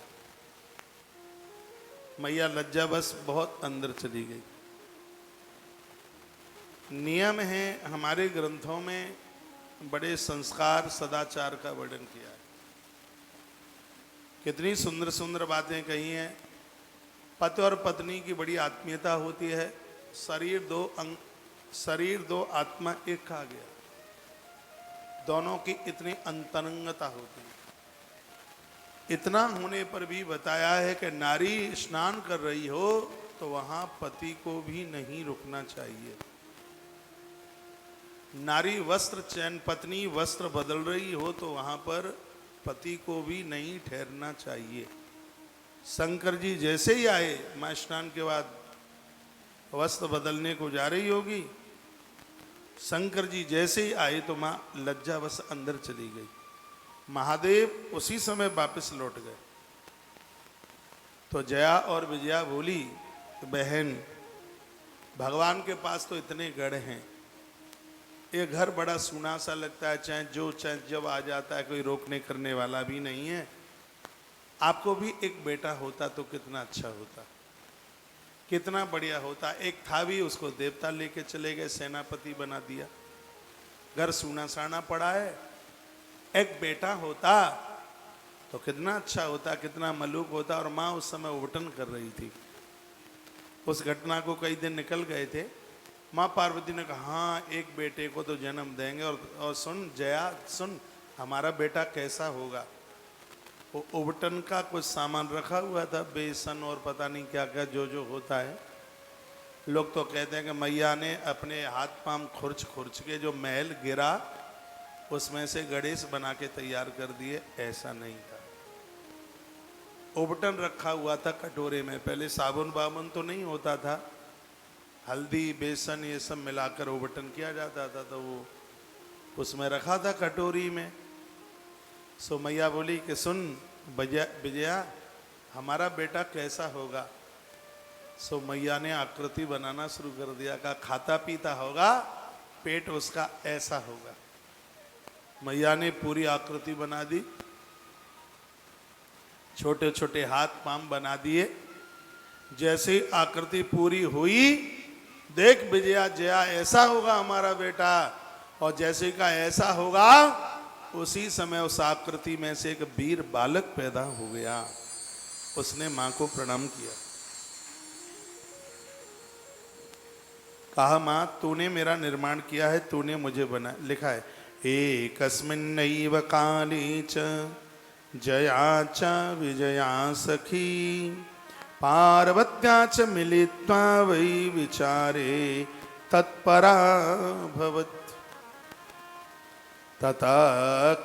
मैया लज्जा बस बहुत अंदर चली गई। नियम है हमारे ग्रंथों में बड़े संस्कार सदाचार का वर्णन किया है। कितनी सुंदर सुंदर बातें कही हैं। पति और पत्नी की बड़ी आत्मीयता होती है। शरीर 2 अंग, शरीर 2 आत्मा एक कहा गया। दोनों की इतनी अंतरंगता होती है। इतना होने पर भी बताया है कि नारी स्नान कर रही हो तो वहां पति को भी नहीं रुकना चाहिए। नारी वस्त्र चयन, पत्नी वस्त्र बदल रही हो तो वहां पर पति को भी नहीं ठहरना चाहिए। शंकर जी जैसे ही आए, मां स्नान के बाद वस्त्र बदलने को जा रही होगी, शंकर जी जैसे ही आए तो मां लज्जावश अंदर चली गई। महादेव उसी समय वापस लौट गए। तो जया और विजया बोली बहन भगवान के पास तो इतने गढ़ हैं, ये घर बड़ा सूना सा लगता है, चाहे जब आ जाता है कोई रोकने करने वाला भी नहीं है। आपको भी एक बेटा होता तो कितना अच्छा होता, कितना बढ़िया होता। एक था भी, उसको देवता लेके चले गए, सेनापति बना दिया, घर सूना साना पड़ा है। एक बेटा होता तो कितना अच्छा होता, कितना मलूक होता। और माँ उस समय उठन कर रही थी। उस घटना को कई दिन निकल गए थे। माँ पार्वती ने कहा हाँ एक बेटे को तो जन्म देंगे, और सुन जया सुन, हमारा बेटा कैसा होगा। वो उबटन का कुछ सामान रखा हुआ था, बेसन और पता नहीं क्या क्या जो जो होता है। लोग तो कहते हैं कि मैया ने अपने हाथ पांव खुरच खुरच के जो महल गिरा उसमें से गणेश बना के तैयार कर दिए। ऐसा नहीं था। उबटन रखा हुआ था कटोरे में। पहले साबुन बाबुन तो नहीं होता था, हल्दी बेसन ये सब मिलाकर उबटन किया जाता था, तो वो उसमें रखा था कटोरी में। सो मैया बोली कि सुन विजया, हमारा बेटा कैसा होगा। सो मैया ने आकृति बनाना शुरू कर दिया। कहा खाता पीता होगा, पेट उसका ऐसा होगा। मैया ने पूरी आकृति बना दी, छोटे छोटे हाथ पांव बना दिए। जैसे ही आकृति पूरी हुई, देख विजया जया ऐसा होगा हमारा बेटा, और जैसे का ऐसा होगा उसी समय उस आकृति में से एक वीर बालक पैदा हो गया। उसने मां को प्रणाम किया, कहा मां तूने मेरा निर्माण किया है, तूने मुझे बना। लिखा है एकस्मिन्नैव काले च जया च विजया सखी पार्वत्या च मिलित्वा वै विचारे तत्परा भवत् तथा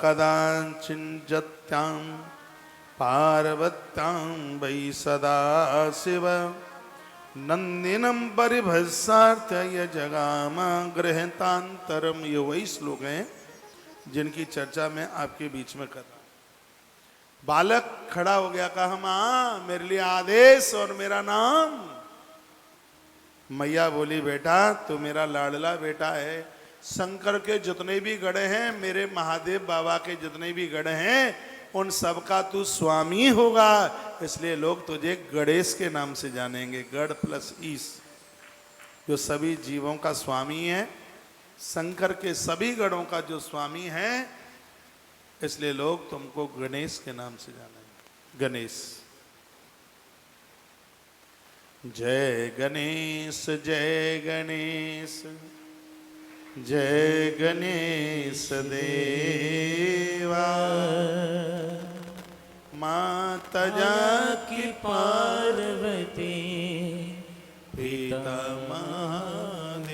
कदाचिन्जत्यां पार्वत्यां वै सदा शिव नंदिनं परिभस्सार्थय जगामा गृहतांतरम। ये वही श्लोक हैं जिनकी चर्चा मैं आपके बीच में कर रहा हूं। बालक खड़ा हो गया, कहा मां मेरे लिए आदेश और मेरा नाम। मैया बोली बेटा तू मेरा लाडला बेटा है, शंकर के जितने भी गढ़ हैं, मेरे महादेव बाबा के जितने भी गढ़ हैं, उन सबका तू स्वामी होगा, इसलिए लोग तुझे गणेश के नाम से जानेंगे। गढ़ प्लस ईश, जो सभी जीवों का स्वामी है, शंकर के सभी गढ़ों का जो स्वामी है, इसलिए लोग तुमको गणेश के नाम से जानेंगे। गणेश। जय गणेश जय गणेश जय गणेश देवा माता की पार्वती पिता महादेव।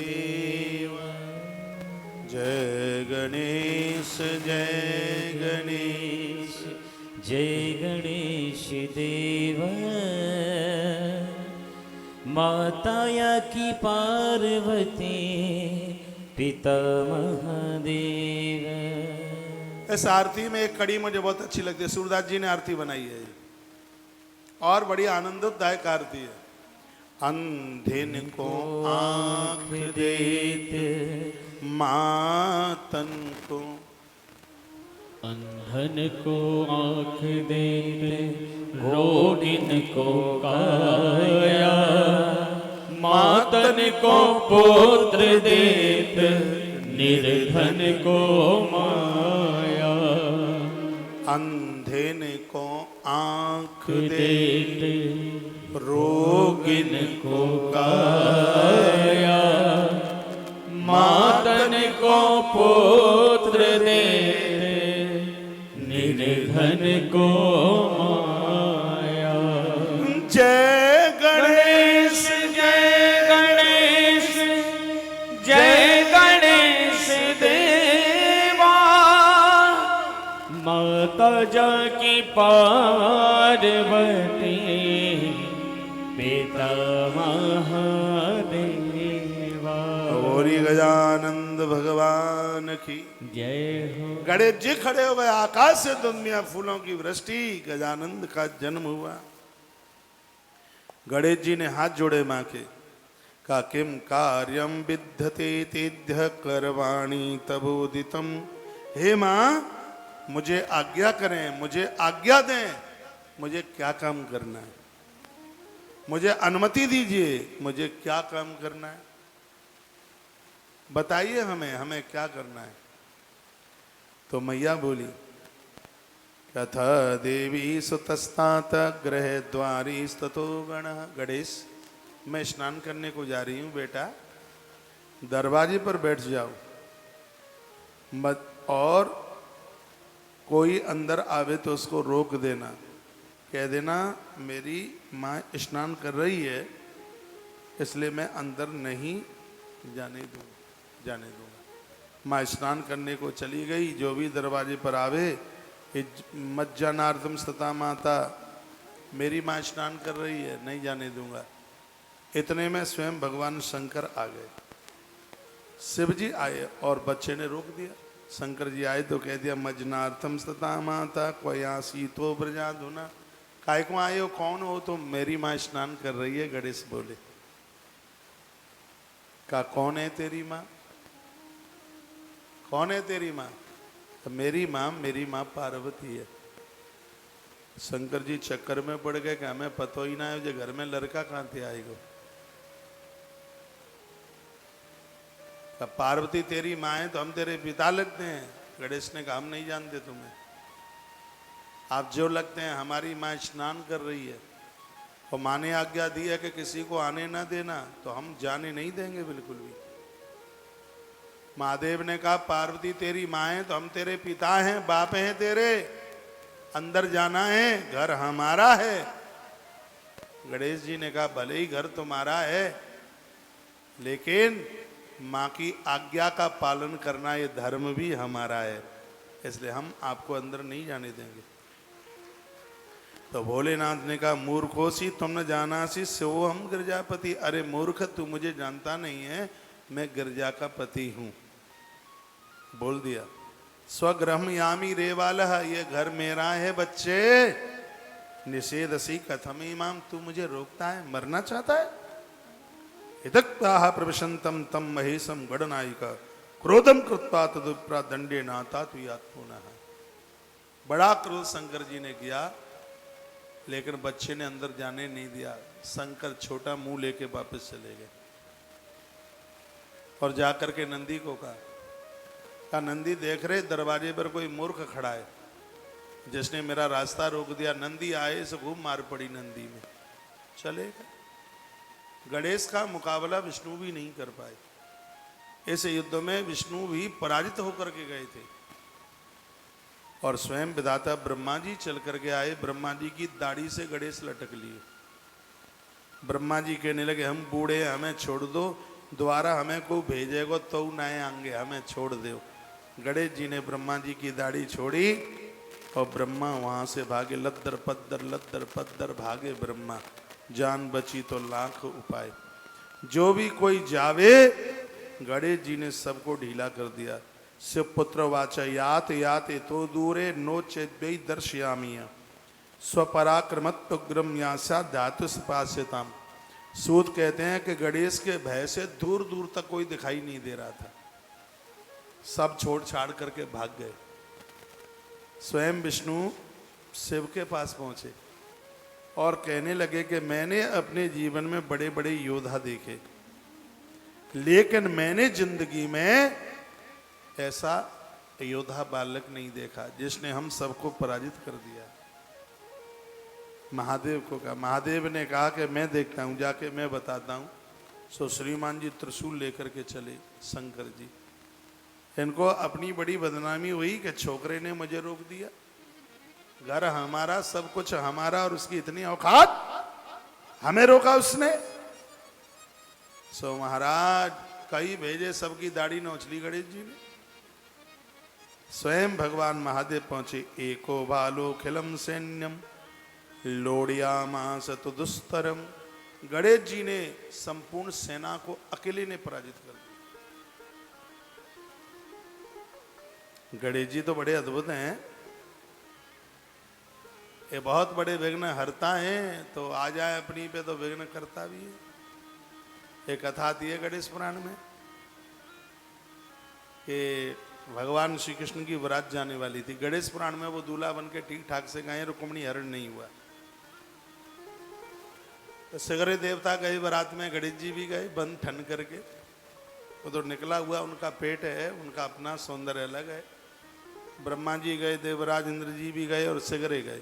जय गणेश जय गणेश जय गणेश देव माताया की पार्वती पिता महादेव। इस आरती में एक कड़ी मुझे बहुत अच्छी लगती है, सूरदास जी ने आरती बनाई है और बड़ी आनंददायक आरती है। अंधेन को आँख देते मातन को, अंधन को आँख देते रोगिन को काया, मातन को पुत्र देत निर्धन को माया। अंधेन को आँख देत रोगिन को काया, मातन को पुत्र देत निर्धन को माया। जय गणेश जय गणेश जय गणेश देवा माता जाकी पार्वती पिता महादेवा। गौरी गजानंद भगवान की जय हो। गणेश जी खड़े हो गए, आकाश से दुनिया फूलों की वृष्टि, गजानंद का जन्म हुआ। गणेश जी ने हाथ जोड़े मां के, का किम कार्यम विद्धते तेभ्य करवाणी तबोदितम। हे मां मुझे आज्ञा करें, मुझे आज्ञा दें, मुझे क्या काम करना है, मुझे अनुमति दीजिए, मुझे क्या काम करना है, बताइए हमें क्या करना है। तो मैया बोली कथा देवी सुतस्तात ग्रह द्वारी स्ततो गण। गणेश मैं स्नान करने को जा रही हूँ बेटा, दरवाजे पर बैठ जाओ मत, और कोई अंदर आवे तो उसको रोक देना, कह देना मेरी माँ स्नान कर रही है इसलिए मैं अंदर नहीं जाने दूंगा। माँ स्नान करने को चली गई, जो भी दरवाजे पर आवे मज्जानार्थम सता माता, मेरी माँ स्नान कर रही है नहीं जाने दूंगा। इतने में स्वयं भगवान शंकर आ गए। शिव जी आए और बच्चे ने रोक दिया। शंकर जी आए तो कह दिया मज्जनार्थम सता माता क्वयासी तो ब्रजाधुना, काय को आए हो, कौन हो? तो मेरी माँ स्नान कर रही है। गणेश बोले, का कौन है तेरी माँ? कौन है तेरी माँ? तो मेरी माँ पार्वती है। शंकर जी चक्कर में पड़ गए कि हमें पतो ही ना है जो घर में लड़का कहाँ थे आएगा। पार्वती तेरी माँ है तो हम तेरे पिता लगते हैं। गणेश ने कहा हम नहीं जानते तुम्हें, आप जो लगते हैं। हमारी माँ स्नान कर रही है और माँ ने आज्ञा दी है कि किसी को आने ना देना, तो हम जाने नहीं देंगे बिल्कुल भी। महादेव ने कहा पार्वती तेरी माँ है तो हम तेरे पिता हैं, बाप हैं तेरे, अंदर जाना है, घर हमारा है। गणेश जी ने कहा भले ही घर तुम्हारा है लेकिन माँ की आज्ञा का पालन करना ये धर्म भी हमारा है, इसलिए हम आपको अंदर नहीं जाने देंगे। तो भोलेनाथ ने कहा मूर्खोसी तुम न जाना सी सो हम गिरजापति। अरे मूर्ख, तू मुझे जानता नहीं है, मैं गिरजा का पति हूं। बोल दिया स्वगृहम यामी रेवालह, ये घर मेरा है बच्चे। निषेधसी कथम इमाम, तू मुझे रोकता है, मरना चाहता है? हितक्ताः प्रविशंतम तम महेशम गणनायिका क्रोधम कृत्वा तदुप्रा दंडे नाता तुयात्पुनः। बड़ा क्रोध शंकर जी ने किया लेकिन बच्चे ने अंदर जाने नहीं दिया। शंकर छोटा मुंह लेके वापस चले गए और जाकर के नंदी को कहा नंदी देख रहे दरवाजे पर कोई मूर्ख खड़ा है जिसने मेरा रास्ता रोक दिया। नंदी आए से खूब मार पड़ी नंदी में, चले गए। गणेश का मुकाबला विष्णु भी नहीं कर पाए। इस युद्ध में विष्णु भी पराजित होकर के गए थे और स्वयं विधाता ब्रह्मा जी चल करके आए। ब्रह्मा जी की दाढ़ी से गणेश लटक लिए। ब्रह्मा जी कहने लगे हम बूढ़े, हमें छोड़ दो, दोबारा हमें को भेजेगो तो नए आएंगे, हमें छोड़ दो। गणेश जी ने ब्रह्मा जी की दाढ़ी छोड़ी और ब्रह्मा वहां से भागे। लद्दर पद्दर भागे ब्रह्मा। जान बची तो लाख उपाय। जो भी कोई जावे, गणेश जी ने सबको ढीला कर दिया। शिव पुत्र वाचा यात याते तो दूरे नो चेद्वै दर्शयामिया स्वपराक्रमत्वग्रम यासा धातुस्पास्यताम। सूत कहते हैं कि गणेश के भय से दूर दूर तक कोई दिखाई नहीं दे रहा था, सब छोड़ छाड़ करके भाग गए। स्वयं विष्णु शिव के पास पहुंचे और कहने लगे कि मैंने अपने जीवन में बड़े बड़े योद्धा देखे लेकिन मैंने जिंदगी में ऐसा योद्धा बालक नहीं देखा जिसने हम सबको पराजित कर दिया। महादेव को कहा, महादेव ने कहा कि मैं देखता हूं, जाके मैं बताता हूं। सो श्रीमान जी त्रिशूल लेकर के चले शंकर जी। इनको अपनी बड़ी बदनामी हुई कि छोकरे ने मुझे रोक दिया, घर हमारा, सब कुछ हमारा, और उसकी इतनी औकात, हमें रोका उसने। सो महाराज कई भेजे, सबकी दाढ़ी नोच ली गणेश जी ने। स्वयं भगवान महादेव पहुंचे। एको बालो खिलम सैन्यम लोड़ियामास तो दुस्तरम। गणेश जी ने संपूर्ण सेना को अकेले ने पराजित कर दिया। गणेश जी तो बड़े अद्भुत हैं, ये बहुत बड़े विघ्न हरता हैं, तो आ जाए अपनी पे तो विघ्न करता भी है। एक कथा आती है गणेश पुराण में कि भगवान श्री कृष्ण की बारात जाने वाली थी। गणेश पुराण में वो दूल्हा बन के ठीक ठाक से गए, रुक्मिणी हरण नहीं हुआ। तो सगरे देवता गए बारात में, गणेश जी भी गए बंद ठन करके। वो तो निकला हुआ उनका पेट है, उनका अपना सौंदर्य अलग है। ब्रह्मा जी गए, देवराज इंद्र जी भी गए और सगरे गए।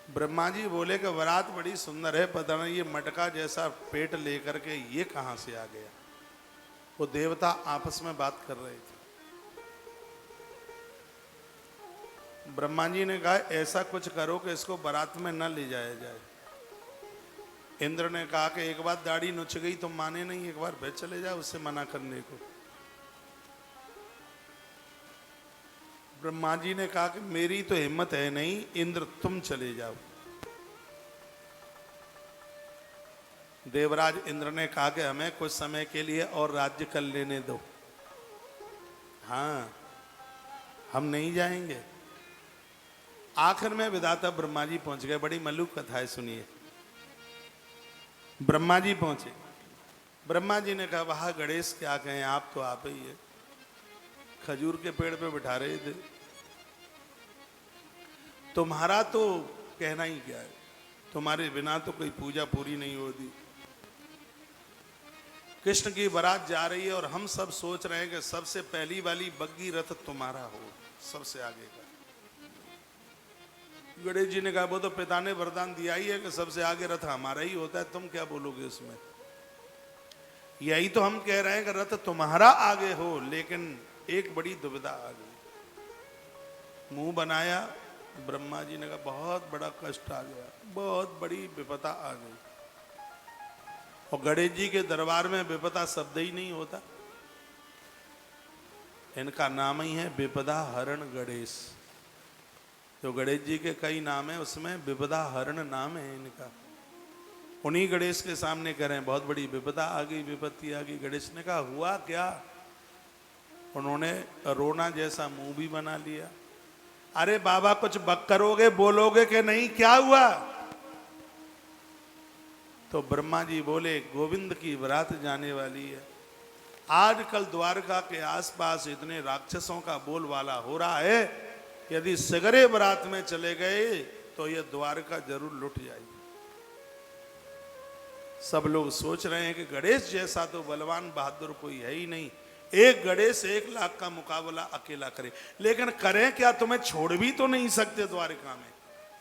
ब्रह्मा जी बोले कि बारात बड़ी सुंदर है, पता नहीं ये मटका जैसा पेट लेकर के ये कहां से आ गया। वो देवता आपस में बात कर रहे थे। ब्रह्मा जी ने कहा ऐसा कुछ करो कि इसको बारात में न ले जाया जाए। इंद्र ने कहा कि एक बार दाढ़ी नुच गई तो माने नहीं, एक बार फिर चले जाओ उससे मना करने को। ब्रह्मा जी ने कहा कि मेरी तो हिम्मत है नहीं, इंद्र तुम चले जाओ। देवराज इंद्र ने कहा कि हमें कुछ समय के लिए और राज्य कर लेने दो, हाँ हम नहीं जाएंगे। आखिर में विधाता ब्रह्मा जी पहुंच गए। बड़ी मल्लू कथा है, सुनिए। ब्रह्मा जी पहुंचे। ब्रह्मा जी ने कहा वाह गणेश क्या कहें, आप तो आप ही है। खजूर के पेड़ पे बिठा रहे थे। तुम्हारा तो कहना ही क्या है, तुम्हारे बिना तो कोई पूजा पूरी नहीं होती। कृष्ण की बारात जा रही है और हम सब सोच रहे हैं कि सबसे पहली वाली बग्गी रथ तुम्हारा हो, सबसे आगे का। गणेश जी ने कहा वो तो पिता ने वरदान दिया ही है कि सबसे आगे रथ हमारा ही होता है, तुम क्या बोलोगे उसमें। यही तो हम कह रहे हैं कि रथ तुम्हारा आगे हो, लेकिन एक बड़ी दुविधा आ गई। मुंह बनाया। ब्रह्मा जी ने कहा बहुत बड़ा कष्ट आ गया, बहुत बड़ी विपदा आ गई। और गणेश जी के दरबार में विपदा शब्द ही नहीं होता, इनका नाम ही है विपदा हरण गणेश। तो गणेश जी के कई नाम है, उसमें विपदा हरण नाम है इनका। उन्हीं गणेश के सामने कह रहे हैं बहुत बड़ी विपदा आ गई, विपत्ति आ गई। गणेश ने कहा हुआ क्या। उन्होंने रोना जैसा मुंह भी बना लिया। अरे बाबा कुछ बक करोगे, बोलोगे कि नहीं, क्या हुआ। तो ब्रह्मा जी बोले गोविंद की बारात जाने वाली है। आजकल द्वारका के आसपास इतने राक्षसों का बोलबाला हो रहा है, यदि सगरे बारात में चले गए तो यह द्वारका जरूर लुट जाएगी। सब लोग सोच रहे हैं कि गणेश जैसा तो बलवान बहादुर कोई है ही नहीं, एक गणेश 1 लाख का मुकाबला अकेला करे। लेकिन करें क्या, तुम्हें छोड़ भी तो नहीं सकते द्वारका में,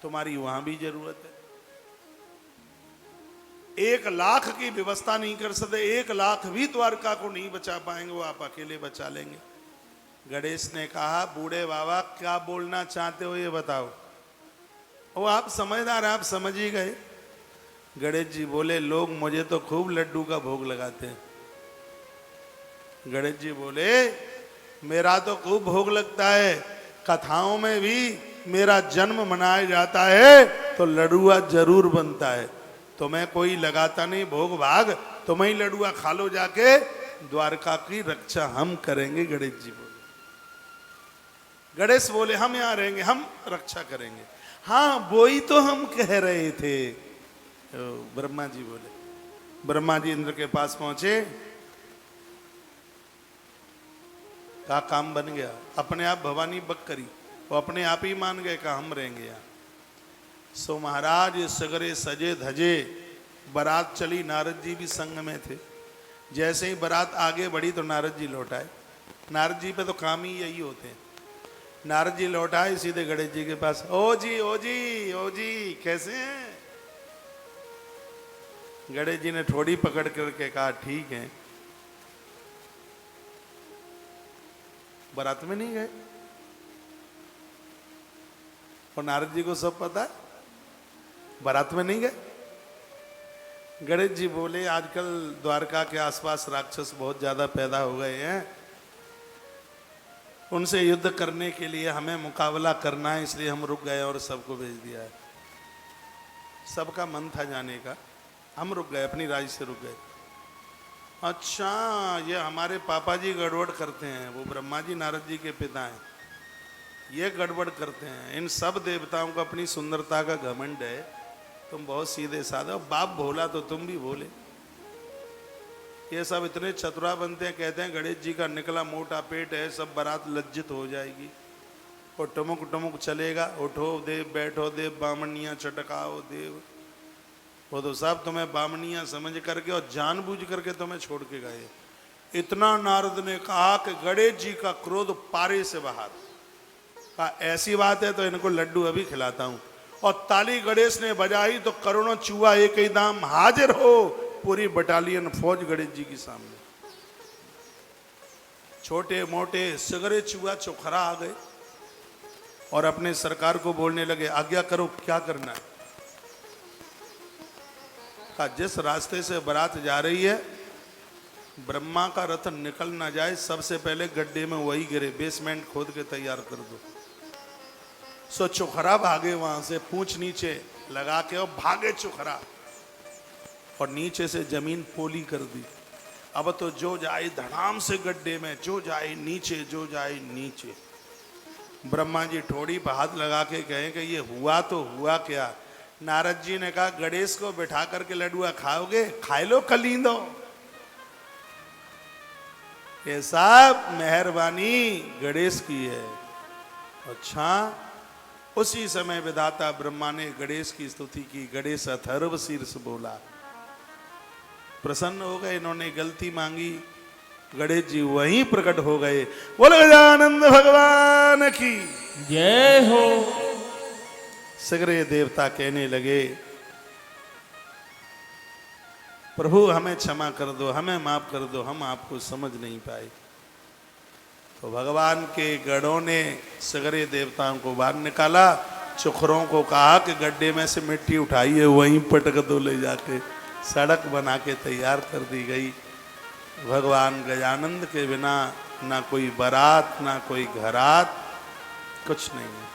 तुम्हारी वहां भी जरूरत है। 1 लाख की व्यवस्था नहीं कर सकते, 1 लाख भी द्वारका को नहीं बचा पाएंगे, वो आप अकेले बचा लेंगे। गणेश ने कहा बूढ़े बाबा क्या बोलना चाहते हो ये बताओ। वो आप समझदार, आप समझ ही गए। गणेश जी बोले लोग मुझे तो खूब लड्डू का भोग लगाते हैं। गणेश जी बोले मेरा तो खूब भोग लगता है, कथाओं में भी मेरा जन्म मनाया जाता है तो लडुआ जरूर बनता है। तुम्हें कोई लगाता नहीं भोग भाग, तुम्हें ही लडुआ खा लो जाके, द्वारका की रक्षा हम करेंगे। गणेश जी बोले। गणेश बोले हम यहां रहेंगे, हम रक्षा करेंगे। हाँ वो ही तो हम कह रहे थे। ब्रह्मा जी बोले। ब्रह्मा जी इंद्र के पास पहुंचे, का काम बन गया। अपने आप भवानी बक करी, वो अपने आप ही मान गए का हम रहेंगे यहाँ। सो महाराज सगरे सजे धजे बारात चली, नारद जी भी संग में थे। जैसे ही बारात आगे बढ़ी तो नारद जी लौट आए। नारद जी पे तो काम ही यही होते हैं। नारद जी लौट आए सीधे गणेश जी के पास। ओ जी ओ जी ओ जी कैसे हैं। गणेश जी ने ठोड़ी पकड़ करके कहा ठीक है। बारात में नहीं गए और नारद जी को सब पता है, बारात में नहीं गए। गणेश जी बोले आजकल द्वारका के आसपास राक्षस बहुत ज्यादा पैदा हो गए हैं, उनसे युद्ध करने के लिए हमें मुकाबला करना है, इसलिए हम रुक गए और सबको भेज दिया है। सबका मन था जाने का, हम रुक गए, अपनी राय से रुक गए। अच्छा ये हमारे पापा जी गड़बड़ करते हैं, वो ब्रह्मा जी नारद जी के पिता हैं, ये गड़बड़ करते हैं। इन सब देवताओं को अपनी सुंदरता का घमंड है, तुम बहुत सीधे साधे, बाप भोला तो तुम भी भोले। ये सब इतने चतुरा बनते हैं, कहते हैं गणेश जी का निकला मोटा पेट है, सब बारात लज्जित हो जाएगी और टमुक टमुक चलेगा। उठो देव, बैठो देव, बामनियाँ चटकाओ देव। वो तो सब तुम्हें बामनियाँ समझ करके और जानबूझ करके तुम्हें छोड़ के गए। इतना नारद ने कहा कि गणेश जी का क्रोध पारे से बाहर। कहा ऐसी बात है तो इनको लड्डू अभी खिलाता हूँ। और ताली गणेश ने बजाई तो करोड़ों चूहा एक ही दाम हाजिर हो, पूरी बटालियन फौज गणेश जी के सामने। छोटे मोटे सगरे चूहा चौखरा आ गए और अपने सरकार को बोलने लगे, आज्ञा करो क्या करना है। कहा जिस रास्ते से बारात जा रही है ब्रह्मा का रथ निकल ना जाए, सबसे पहले गड्ढे में वही गिरे, बेसमेंट खोद के तैयार कर दो। सो चोखरा भागे वहां से, पूंछ नीचे लगा के और भागे चोखरा, और नीचे से जमीन पोली कर दी। अब तो जो जाए धड़ाम से गड्ढे में, जो जाए नीचे, जो जाए नीचे। ब्रह्मा जी ठोड़ी पर हाथ लगा के कहे कि ये हुआ तो हुआ क्या। नारद जी ने कहा गणेश को बिठा करके लड्डुआ खाओगे, खाए लो कलींदो। ये सब मेहरबानी गणेश की है। अच्छा, उसी समय विधाता ब्रह्मा ने गणेश की स्तुति की। गणेश अथर्व शीर्ष बोला, प्रसन्न हो गए, इन्होंने गलती मांगी, गणेश जी वहीं प्रकट हो गए। बोलो गजानंद भगवान की जय हो। सगरे देवता कहने लगे, प्रभु हमें क्षमा कर दो, हमें माफ कर दो, हम आपको समझ नहीं पाए। तो भगवान के गणों ने सगरे देवताओं को बाहर निकाला, चुखरों को कहा कि गड्ढे में से मिट्टी उठाइए, वहीं पटक दो ले जाके। सड़क बना के तैयार कर दी गई। भगवान गजानंद के बिना ना कोई बारात, ना कोई घरात, कुछ नहीं है।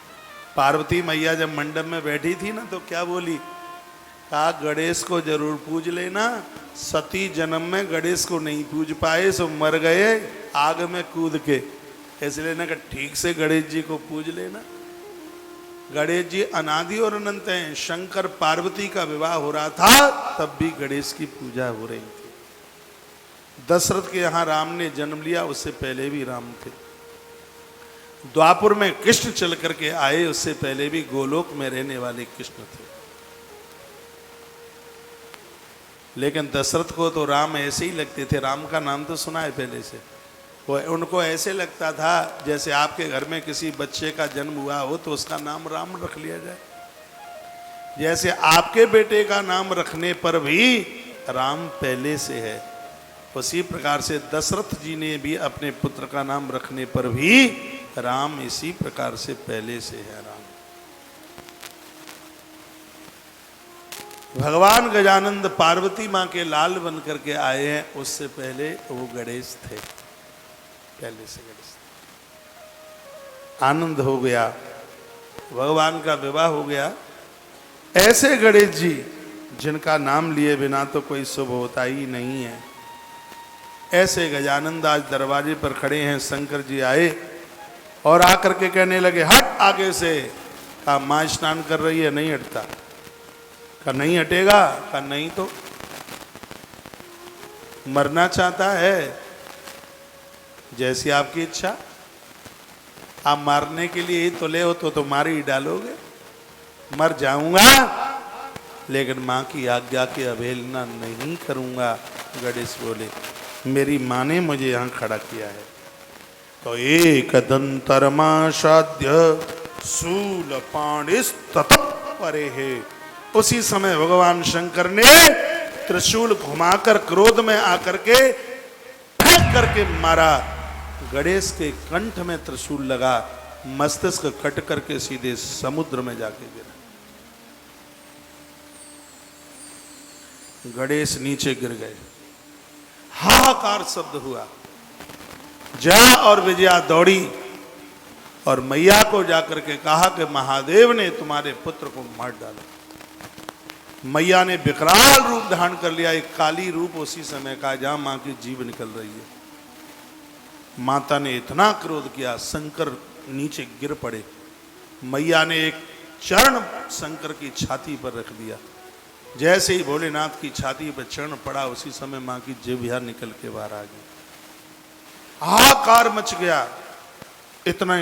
पार्वती मैया जब मंडप में बैठी थी ना तो क्या बोली, कहा गणेश को जरूर पूज लेना, सती जन्म में गणेश को नहीं पूज पाए सो मर गए आग में कूद के, इसलिए ना ठीक से गणेश जी को पूज लेना। गणेश जी अनादि और अनंत हैं। शंकर पार्वती का विवाह हो रहा था तब भी गणेश की पूजा हो रही थी। दशरथ के यहाँ राम ने जन्म लिया, उससे पहले भी राम थे। द्वापुर में कृष्ण चल करके आए, उससे पहले भी गोलोक में रहने वाले कृष्ण थे। लेकिन दशरथ को तो राम ऐसे ही लगते थे। राम का नाम तो सुना है पहले से। वो उनको ऐसे लगता था जैसे आपके घर में किसी बच्चे का जन्म हुआ हो तो उसका नाम राम रख लिया जाए, जैसे आपके बेटे का नाम रखने पर भी राम पहले से है, उसी प्रकार से दशरथ जी ने भी अपने पुत्र का नाम रखने पर भी राम इसी प्रकार से पहले से है। राम भगवान गजानंद पार्वती माँ के लाल बन करके आए हैं, उससे पहले वो गणेश थे, पहले से गणेश थे। आनंद हो गया, भगवान का विवाह हो गया। ऐसे गणेश जी जिनका नाम लिए बिना तो कोई शुभ होता ही नहीं है, ऐसे गजानंद आज दरवाजे पर खड़े हैं। शंकर जी आए और आकर के कहने लगे, हट आगे से। कहा माँ स्नान कर रही है, नहीं हटता। कहा नहीं हटेगा। कहा नहीं तो मरना चाहता है, जैसी आपकी इच्छा। आप मारने के लिए ही तो ले हो तो मार ही डालोगे। मर जाऊंगा लेकिन माँ की आज्ञा की अवहेलना नहीं करूंगा। गणेश बोले, मेरी माँ ने मुझे यहाँ खड़ा किया है। तो एक दंतरमाशाद्य शूल पाणिस्तत परे है। उसी समय भगवान शंकर ने त्रिशूल घुमाकर क्रोध में आकर के फेंक करके मारा। गणेश के कंठ में त्रिशूल लगा, मस्तिष्क कट करके सीधे समुद्र में जाके गिरा। गणेश नीचे गिर गए। हाहाकार शब्द हुआ। जया और विजया दौड़ी और मैया को जाकर के कहा कि महादेव ने तुम्हारे पुत्र को मार डाला। मैया ने विकराल रूप धारण कर लिया, एक काली रूप उसी समय का जहां मां की जीभ निकल रही है। माता ने इतना क्रोध किया, शंकर नीचे गिर पड़े। मैया ने एक चरण शंकर की छाती पर रख दिया। जैसे ही भोलेनाथ की छाती पर चरण पड़ा, उसी समय मां की जिह्वा निकल के बाहर आ गई। हाहाकार मच गया, इतना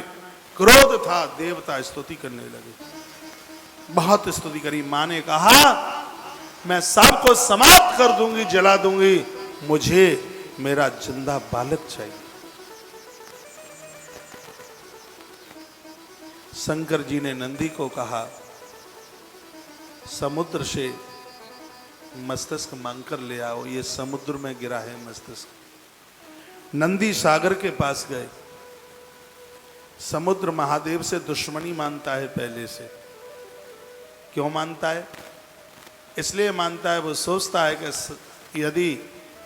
क्रोध था। देवता स्तुति करने लगे, बहुत स्तुति करी। मां ने कहा, मैं सबको समाप्त कर दूंगी, जला दूंगी, मुझे मेरा जिंदा बालक चाहिए। शंकर जी ने नंदी को कहा, समुद्र से मस्तिष्क मांगकर ले आओ, ये समुद्र में गिरा है मस्तिष्क। नंदी सागर के पास गए। समुद्र महादेव से दुश्मनी मानता है पहले से। क्यों मानता है? इसलिए मानता है, वो सोचता है कि यदि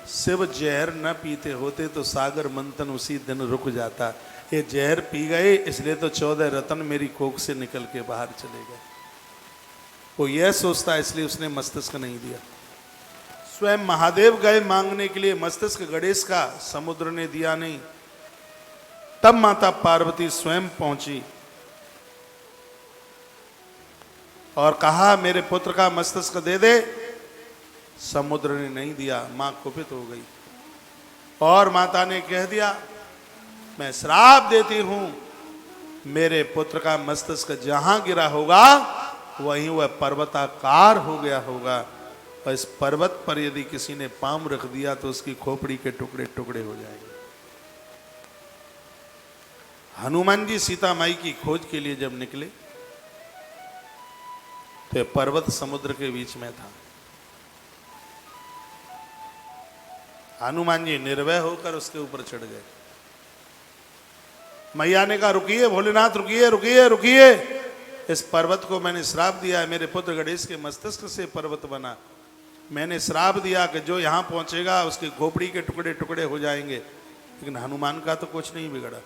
शिव जहर न पीते होते तो सागर मंथन उसी दिन रुक जाता। ये जहर पी गए, इसलिए तो 14 रत्न मेरी कोख से निकल के बाहर चले गए। वो यह सोचता है, इसलिए उसने मस्तिष्क नहीं दिया। स्वयं महादेव गए मांगने के लिए मस्तिष्क गणेश का, समुद्र ने दिया नहीं। तब माता पार्वती स्वयं पहुंची और कहा मेरे पुत्र का मस्तिष्क दे दे। समुद्र ने नहीं दिया। मां कुपित हो गई और माता ने कह दिया मैं श्राप देती हूं, मेरे पुत्र का मस्तिष्क जहां गिरा होगा वहीं वह पर्वताकार हो गया होगा, और इस पर्वत पर यदि किसी ने पांव रख दिया तो उसकी खोपड़ी के टुकड़े टुकड़े हो जाएंगे। हनुमान जी सीता माई की खोज के लिए जब निकले तो पर्वत समुद्र के बीच में था। हनुमान जी निर्भय होकर उसके ऊपर चढ़ गए। मैया ने कहा रुकिए भोलेनाथ, रुकिए रुकिए रुकिए, इस पर्वत को मैंने श्राप दिया है। मेरे पुत्र गणेश के मस्तिष्क से पर्वत बना। मैंने श्राप दिया कि जो यहां पहुंचेगा उसकी खोपड़ी के टुकड़े टुकड़े हो जाएंगे, लेकिन हनुमान का तो कुछ नहीं बिगड़ा।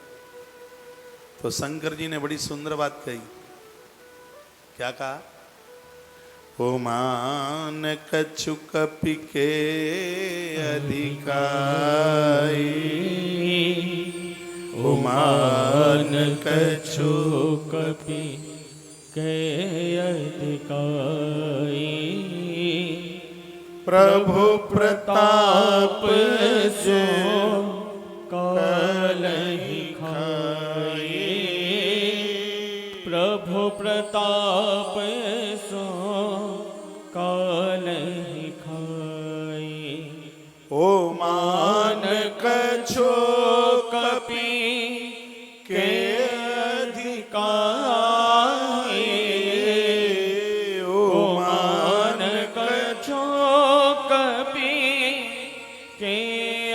तो शंकर जी ने बड़ी सुंदर बात कही। क्या कहा? ओ मान कछु कपि के अधिकाई, ओ मान कछु कपि के अधिकाई, प्रभु प्रताप सो कालहि खाई, प्रभु प्रताप सो कालहि खाई। ओ मान कछु कपि के अधिकाई, ओ मान कछु कपि के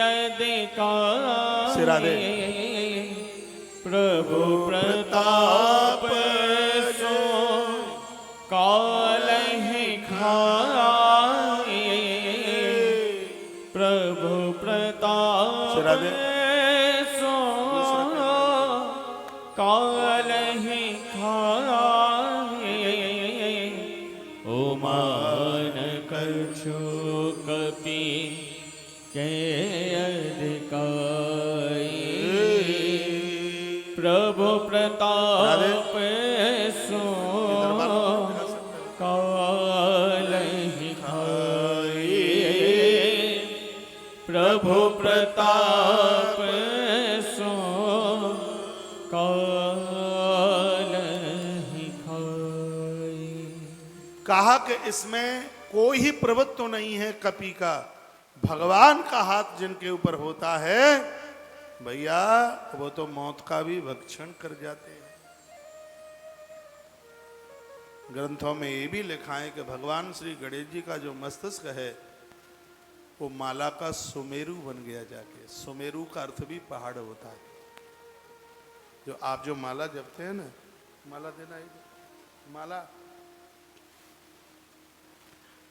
अधिकाई, सिरा दे। प्रभु प्रताप सो कालहि खाई, प्रभु प्रताप सिरा दे। सो कालहि खाई, ओ मान कछु कपि के अधिकाई, प्रभु प्रताप सो कालहि खाई, प्रभु प्रताप सो कालहि खाई। कहा कि इसमें कोई ही प्रभुत्व नहीं है कपि का। भगवान का हाथ जिनके ऊपर होता है भैया, वो तो मौत का भी भक्षण कर जाते हैं। ग्रंथों में ये भी लिखा है कि भगवान श्री गणेश जी का जो मस्तिष्क है वो माला का सुमेरु बन गया जाके। सुमेरु का अर्थ भी पहाड़ होता है। जो आप जो माला जपते हैं ना, माला देना ही माला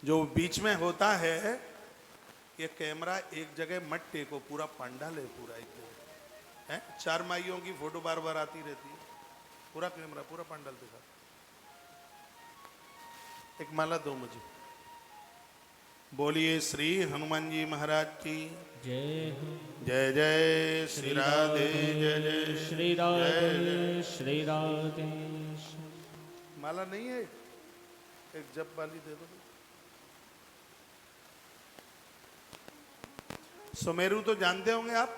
जो बीच में होता है, ये कैमरा एक जगह मत टेको, पूरा पंडाल है पूरा एक जगह है। 4 माइयों की फोटो बार बार आती रहती है। पूरा कैमरा पूरा पंडाल दिखा। एक माला दो मुझे। बोलिए श्री हनुमान जी महाराज की जय हो। जय जय श्री राधे, जय जय श्री राधे, श्री राधे। माला नहीं है? एक जप वाली दे दो। सुमेरु तो जानते होंगे आप,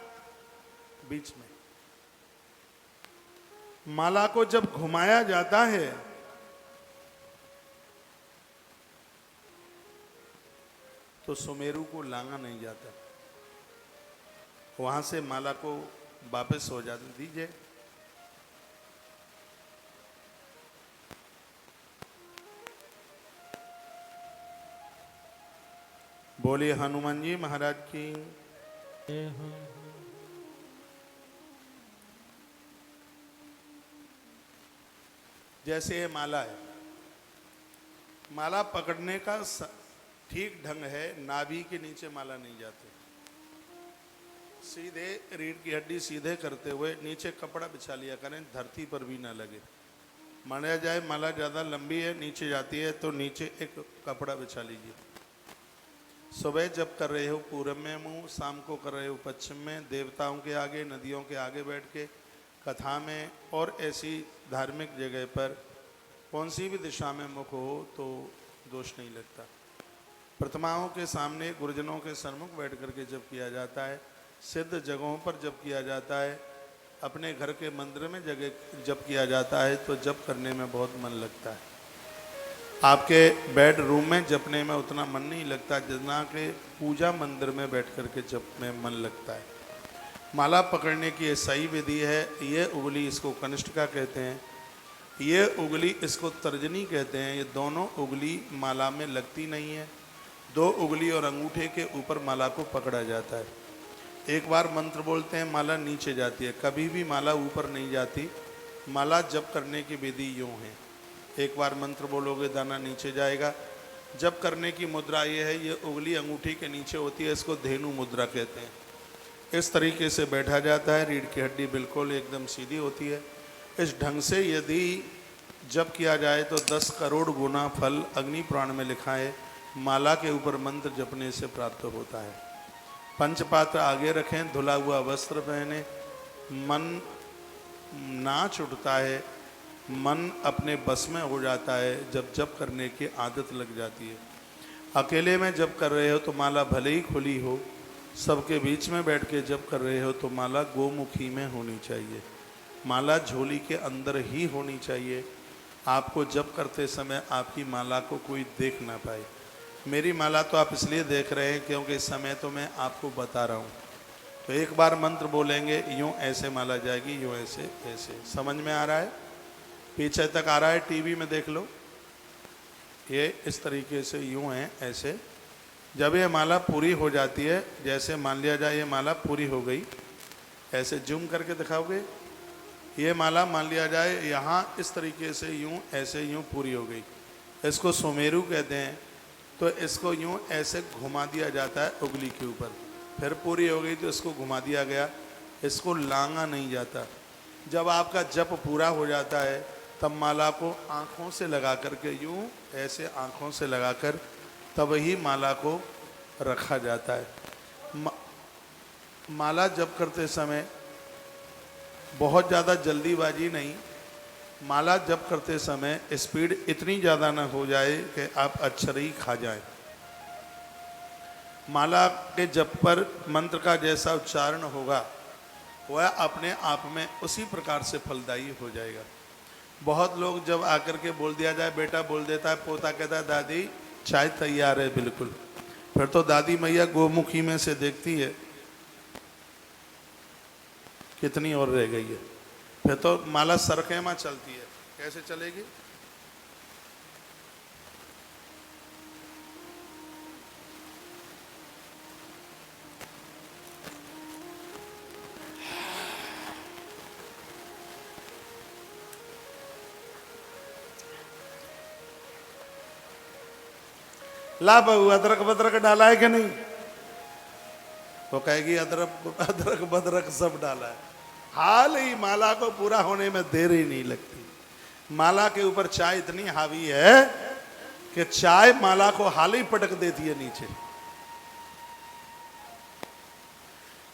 बीच में माला को जब घुमाया जाता है तो सुमेरु को लांगा नहीं जाता, वहां से माला को वापस हो जाती। दीजिए। बोलिए हनुमान जी महाराज की। जय हो। जैसे ये माला है, माला पकड़ने का ठीक ढंग है, नाभि के नीचे माला नहीं जाती। सीधे रीढ़ की हड्डी सीधे करते हुए नीचे कपड़ा बिछा लिया करें, धरती पर भी ना लगे। माना जाए माला ज़्यादा लंबी है, नीचे जाती है, तो नीचे एक कपड़ा बिछा लीजिए। सुबह जब कर रहे हो पूरब में मुंह, शाम को कर रहे हो पश्चिम में, देवताओं के आगे, नदियों के आगे बैठ के, कथा में और ऐसी धार्मिक जगह पर कौन सी भी दिशा में मुख हो तो दोष नहीं लगता। प्रतिमाओं के सामने, गुरुजनों के सन्मुख बैठ करके जब किया जाता है, सिद्ध जगहों पर जब किया जाता है, अपने घर के मंदिर में जगह जब किया जाता है, तो जप करने में बहुत मन लगता है। आपके बेडरूम में जपने में उतना मन नहीं लगता जितना कि पूजा मंदिर में बैठ करके जप में मन लगता है। माला पकड़ने की ये सही विधि है। ये उंगली, इसको कनिष्ठिका कहते हैं, ये उंगली इसको तर्जनी कहते हैं। ये दोनों उंगली माला में लगती नहीं है। दो उंगली और अंगूठे के ऊपर माला को पकड़ा जाता है। एक बार मंत्र बोलते हैं, माला नीचे जाती है, कभी भी माला ऊपर नहीं जाती। माला जप करने की विधि यूँ है, एक बार मंत्र बोलोगे दाना नीचे जाएगा। जप करने की मुद्रा ये है, ये उंगली अंगूठी के नीचे होती है, इसको धेनु मुद्रा कहते हैं। इस तरीके से बैठा जाता है, रीढ़ की हड्डी बिल्कुल एकदम सीधी होती है। इस ढंग से यदि जप किया जाए तो 10 करोड़ गुना फल अग्नि पुराण में लिखा है माला के ऊपर मंत्र जपने से प्राप्त होता है। पंचपात्र आगे रखें, धुला हुआ वस्त्र पहने, मन नाच उठता है, मन अपने बस में हो जाता है जब जप करने की आदत लग जाती है। अकेले में जप कर रहे हो तो माला भले ही खुली हो, सबके बीच में बैठ के जप कर रहे हो तो माला गोमुखी में होनी चाहिए, माला झोली के अंदर ही होनी चाहिए। आपको जप करते समय आपकी माला को कोई देख ना पाए। मेरी माला तो आप इसलिए देख रहे हैं क्योंकि इस समय तो मैं आपको बता रहा हूँ। तो एक बार मंत्र बोलेंगे, यूँ ऐसे माला जाएगी, यूँ ऐसे ऐसे। समझ में आ रहा है? पीछे तक आ रहा है? टीवी में देख लो, ये इस तरीके से यूँ है ऐसे। जब ये माला पूरी हो जाती है, जैसे मान लिया जाए ये माला पूरी हो गई, ऐसे जूम करके दिखाओगे, ये माला मान लिया जाए यहाँ इस तरीके से यूँ ऐसे यूँ पूरी हो गई, इसको सुमेरु कहते हैं। तो इसको यूँ ऐसे घुमा दिया जाता है उंगली के ऊपर, फिर पूरी हो गई तो इसको घुमा दिया गया, इसको लांगा नहीं जाता। जब आपका जप पूरा हो जाता है तब माला को आँखों से लगा करके यूँ ऐसे आँखों से लगाकर तब ही माला को रखा जाता है। माला जप करते समय बहुत ज़्यादा जल्दीबाजी नहीं, माला जप करते समय स्पीड इतनी ज़्यादा ना हो जाए कि आप अक्षर ही खा जाएं। माला के जप पर मंत्र का जैसा उच्चारण होगा वह अपने आप में उसी प्रकार से फलदायी हो जाएगा। बहुत लोग जब आकर के बोल दिया जाए, बेटा बोल देता है, पोता कहता है दादी चाय तैयार है बिल्कुल, फिर तो दादी मैया गोमुखी में से देखती है कितनी और रह गई है, फिर तो माला सरखेमा चलती है, कैसे चलेगी? ला बहू अदरक बदरक डाला है कि नहीं? तो कहेगी अदरक अदरक बदरक सब डाला है। हाल ही माला को पूरा होने में देर ही नहीं लगती। माला के ऊपर चाय इतनी हावी है कि चाय माला को हाल ही पटक देती है नीचे।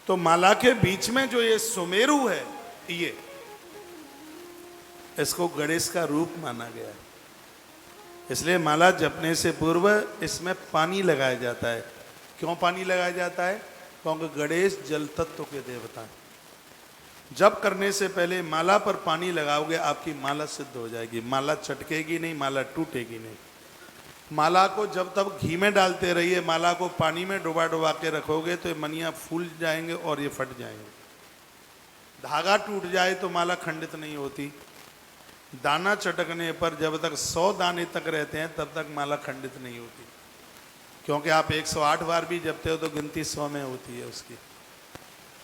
तो माला के बीच में जो ये सुमेरु है, ये इसको गणेश का रूप माना गया है, इसलिए माला जपने से पूर्व इसमें पानी लगाया जाता है। क्यों पानी लगाया जाता है? क्योंकि गणेश जल तत्व के देवता हैं। जप करने से पहले माला पर पानी लगाओगे, आपकी माला सिद्ध हो जाएगी, माला चटकेगी नहीं, माला टूटेगी नहीं। माला को जब तक घी में डालते रहिए, माला को पानी में डुबा डुबा के रखोगे तो ये मनिया फूल जाएंगे और ये फट जाएंगे। धागा टूट जाए तो माला खंडित नहीं होती। दाना चटकने पर जब तक 100 दाने तक रहते हैं तब तक माला खंडित नहीं होती। क्योंकि आप 108 बार भी जपते हो तो गिनती 100 में होती है उसकी।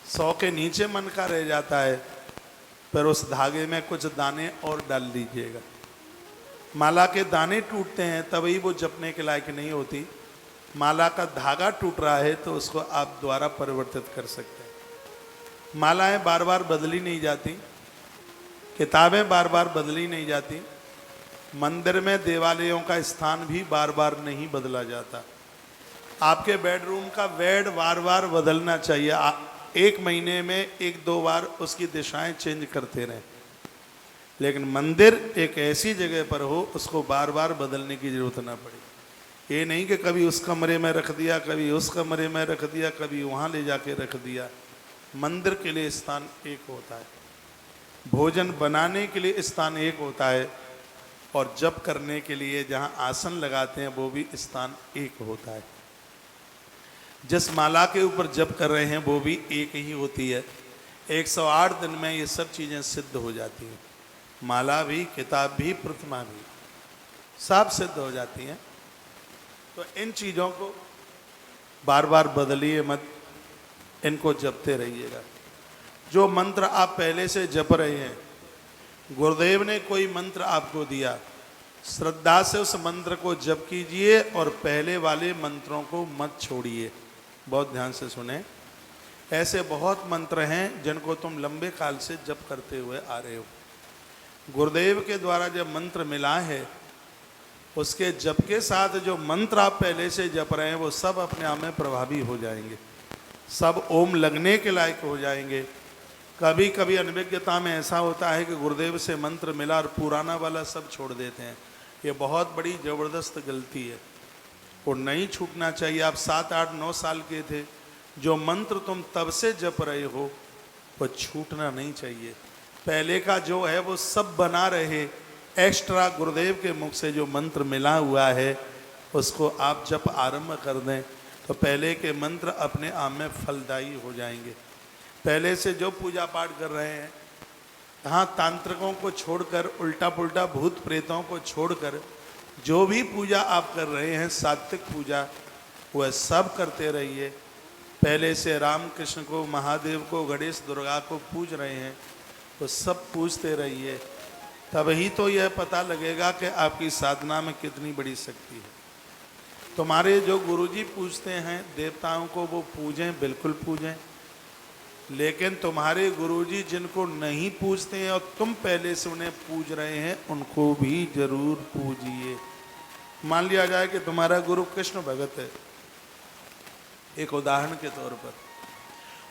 100 के नीचे मन का रह जाता है, पर उस धागे में कुछ दाने और डाल दीजिएगा। माला के दाने टूटते हैं तभी वो जपने के लायक नहीं होती। माला का धागा टूट रहा है तो उसको आप द्वारा परिवर्तित कर सकते हैं। मालाएं बार बार बदली नहीं जाती, किताबें बार बार बदली नहीं जाती, मंदिर में देवालयों का स्थान भी बार बार नहीं बदला जाता। आपके बेडरूम का बेड बार बार बदलना चाहिए। 1 महीने में 1-2 बार उसकी दिशाएं चेंज करते रहें। लेकिन मंदिर एक ऐसी जगह पर हो उसको बार बार बदलने की जरूरत ना पड़े। ये नहीं कि कभी उस कमरे में रख दिया, कभी उस कमरे में रख दिया, कभी वहाँ ले जाके रख दिया। मंदिर के लिए स्थान एक होता है, भोजन बनाने के लिए स्थान एक होता है, और जप करने के लिए जहाँ आसन लगाते हैं वो भी स्थान एक होता है। जिस माला के ऊपर जप कर रहे हैं वो भी एक ही होती है। 108 दिन में ये सब चीज़ें सिद्ध हो जाती हैं। माला भी, किताब भी, प्रतिमा भी, सब सिद्ध हो जाती हैं। तो इन चीज़ों को बार बार बदलिए मत, इनको जपते रहिएगा। जो मंत्र आप पहले से जप रहे हैं, गुरुदेव ने कोई मंत्र आपको दिया, श्रद्धा से उस मंत्र को जप कीजिए और पहले वाले मंत्रों को मत छोड़िए। बहुत ध्यान से सुने। ऐसे बहुत मंत्र हैं जिनको तुम लंबे काल से जप करते हुए आ रहे हो। गुरुदेव के द्वारा जब मंत्र मिला है, उसके जप के साथ जो मंत्र आप पहले से जप रहे हैं वो सब अपने आप में प्रभावी हो जाएंगे, सब ओम लगने के लायक हो जाएंगे। कभी कभी अनभिज्ञता में ऐसा होता है कि गुरुदेव से मंत्र मिला और पुराना वाला सब छोड़ देते हैं। ये बहुत बड़ी ज़बरदस्त गलती है, वो नहीं छूटना चाहिए। आप 7, 8, 9 साल के थे, जो मंत्र तुम तब से जप रहे हो वो छूटना नहीं चाहिए। पहले का जो है वो सब बना रहे, एक्स्ट्रा गुरुदेव के मुख से जो मंत्र मिला हुआ है उसको आप जप आरंभ कर दें तो पहले के मंत्र अपने आप में फलदायी हो जाएंगे। पहले से जो पूजा पाठ कर रहे हैं, हाँ, तांत्रिकों को छोड़कर, उल्टा पुल्टा भूत प्रेतों को छोड़कर जो भी पूजा आप कर रहे हैं, सात्विक पूजा, वह सब करते रहिए। पहले से राम कृष्ण को, महादेव को, गणेश दुर्गा को पूज रहे हैं तो सब पूजते रहिए। तभी तो यह पता लगेगा कि आपकी साधना में कितनी बड़ी शक्ति है। तुम्हारे जो गुरुजी पूजते हैं देवताओं को, वो पूजें, बिल्कुल पूजें, लेकिन तुम्हारे गुरुजी जिनको नहीं पूजते हैं और तुम पहले से उन्हें पूज रहे हैं, उनको भी जरूर पूजिए। मान लिया जाए कि तुम्हारा गुरु कृष्ण भगत है, एक उदाहरण के तौर पर,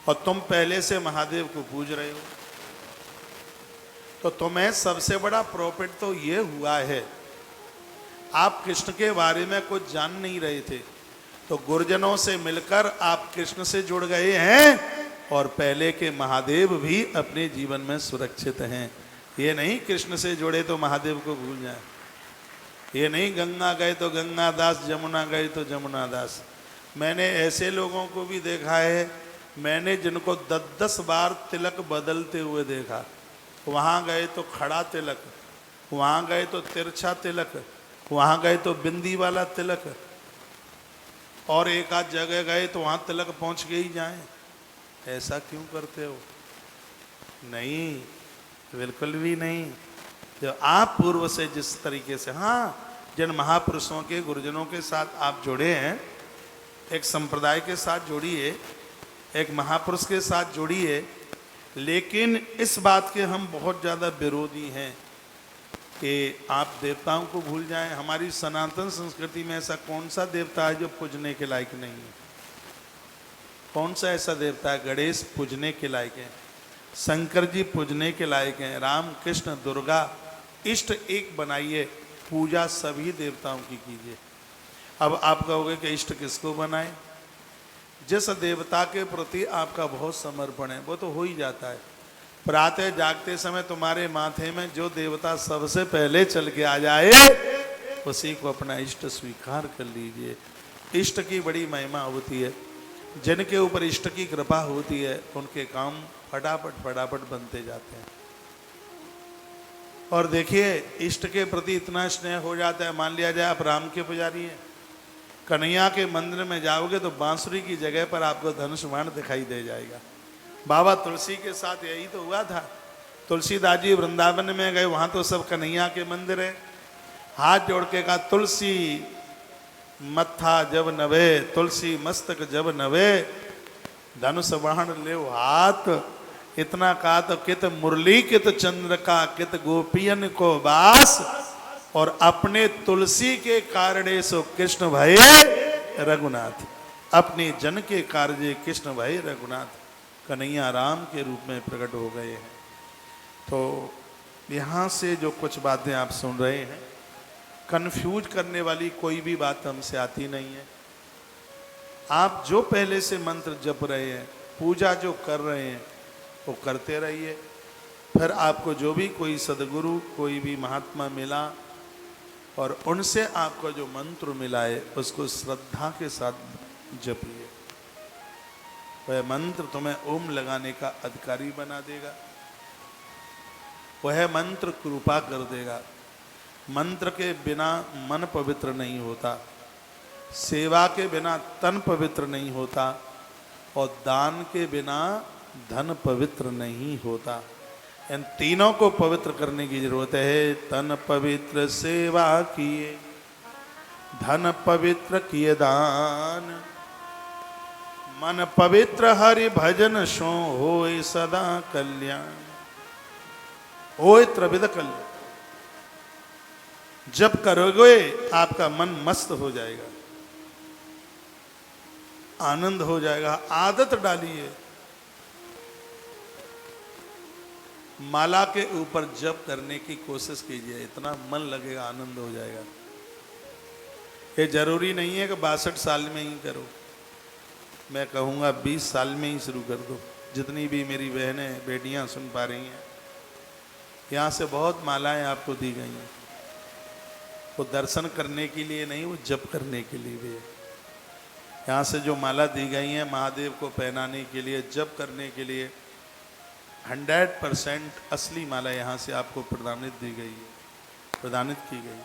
और तुम पहले से महादेव को पूज रहे हो, तो तुम्हें सबसे बड़ा प्रॉफिट तो ये हुआ है, आप कृष्ण के बारे में कुछ जान नहीं रहे थे, तो गुरुजनों से मिलकर आप कृष्ण से जुड़ गए हैं और पहले के महादेव भी अपने जीवन में सुरक्षित हैं। ये नहीं कृष्ण से जुड़े तो महादेव को भूल जाए, ये नहीं गंगा गए तो गंगा दास, जमुना गए तो जमुना दास। मैंने ऐसे लोगों को भी देखा है, मैंने जिनको 10-10 बार तिलक बदलते हुए देखा। वहाँ गए तो खड़ा तिलक, वहाँ गए तो तिरछा तिलक, वहाँ गए तो बिंदी वाला तिलक, और एक आध जगह गए तो वहाँ तिलक पहुँच के ही जाएं। ऐसा क्यों करते हो? नहीं, बिल्कुल भी नहीं। जो आप पूर्व से जिस तरीके से, हाँ, जिन महापुरुषों के, गुरुजनों के साथ आप जुड़े हैं, एक संप्रदाय के साथ जोड़िए, एक महापुरुष के साथ जोड़िए, लेकिन इस बात के हम बहुत ज़्यादा विरोधी हैं कि आप देवताओं को भूल जाएं। हमारी सनातन संस्कृति में ऐसा कौन सा देवता है जो पूजने के लायक नहीं है? कौन सा ऐसा देवता है? गणेश पूजने के लायक है, शंकर जी पूजने के लायक हैं, राम कृष्ण दुर्गा, इष्ट एक बनाइए, पूजा सभी देवताओं की कीजिए। अब आप कहोगे कि इष्ट किसको बनाए? जिस देवता के प्रति आपका बहुत समर्पण है वो तो हो ही जाता है। प्रातः जागते समय तुम्हारे माथे में जो देवता सबसे पहले चल के आ जाए, उसी को अपना इष्ट स्वीकार कर लीजिए। इष्ट की बड़ी महिमा होती है, जिनके ऊपर इष्ट की कृपा होती है उनके काम फटाफट फटाफट बनते जाते हैं। और देखिए, इष्ट के प्रति इतना स्नेह हो जाता है, मान लिया जाए आप राम के पुजारी हैं, कन्हैया के मंदिर में जाओगे तो बांसुरी की जगह पर आपको धनुष बाण दिखाई दे जाएगा। बाबा तुलसी के साथ यही तो हुआ था। तुलसीदास जी वृंदावन में गए, वहां तो सब कन्हैया के मंदिर है। हाथ जोड़ के कहा, तुलसी मत्था जब नवे, तुलसी मस्तक जब नवे, धनुष बाण ले हाथ। इतना कहा तो कित मुरली कित चंद्र का, कित गोपियन को बास, और अपने तुलसी के कारणे सो कृष्ण भय रघुनाथ। अपने जन के कार्य कृष्ण भय रघुनाथ, कन्हैया राम के रूप में प्रकट हो गए हैं। तो यहाँ से जो कुछ बातें आप सुन रहे हैं, कंफ्यूज करने वाली कोई भी बात हमसे आती नहीं है। आप जो पहले से मंत्र जप रहे हैं, पूजा जो कर रहे हैं, वो करते रहिए। फिर आपको जो भी कोई सदगुरु, कोई भी महात्मा मिला और उनसे आपको जो मंत्र मिला है, उसको श्रद्धा के साथ जपिए। वह मंत्र तुम्हें ओम लगाने का अधिकारी बना देगा। वह मंत्र कृपा कर देगा। मंत्र के बिना मन पवित्र नहीं होता, सेवा के बिना तन पवित्र नहीं होता, और दान के बिना धन पवित्र नहीं होता। इन तीनों को पवित्र करने की जरूरत है। तन पवित्र सेवा किए, धन पवित्र किए दान, मन पवित्र हरि भजन सो होए सदा कल्याण। होए त्रिविध कल्याण जब करोगे आपका मन मस्त हो जाएगा, आनंद हो जाएगा। आदत डालिए, माला के ऊपर जप करने की कोशिश कीजिए, इतना मन लगेगा, आनंद हो जाएगा। ये जरूरी नहीं है कि 62 साल में ही करो। मैं कहूँगा 20 साल में ही शुरू कर दो। जितनी भी मेरी बहनें बेटियां सुन पा रही हैं, यहाँ से बहुत मालाएं आपको दी गई हैं। वो दर्शन करने के लिए नहीं, वो जप करने के लिए भी है। यहाँ से जो माला दी गई है महादेव को पहनाने के लिए, जप करने के लिए, 100% असली माला यहाँ से आपको प्रदानित दी गई है, प्रदानित की गई।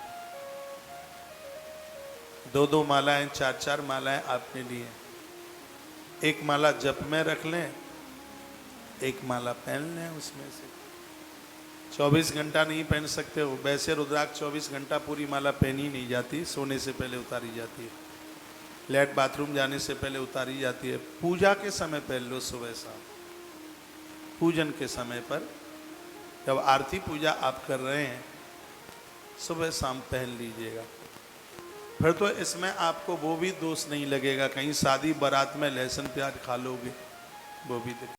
2-2 मालाएं, 4-4 मालाएं आपने ली हैं। एक माला जप में रख लें, एक माला पहन लें उसमें से। 24 घंटा नहीं पहन सकते हो। वैसे रुद्राक्ष 24 घंटा पूरी माला पहनी नहीं जाती, सोने से पहले उतारी जाती है, लेट बाथरूम जाने से पहले उतारी जाती है। पूजा के समय पहन लो, सुबह शाम। पूजन के समय पर जब आरती पूजा आप कर रहे हैं, सुबह शाम पहन लीजिएगा। फिर तो इसमें आपको वो भी दोष नहीं लगेगा, कहीं शादी बारात में लहसुन प्याज खा लोगे, वो भी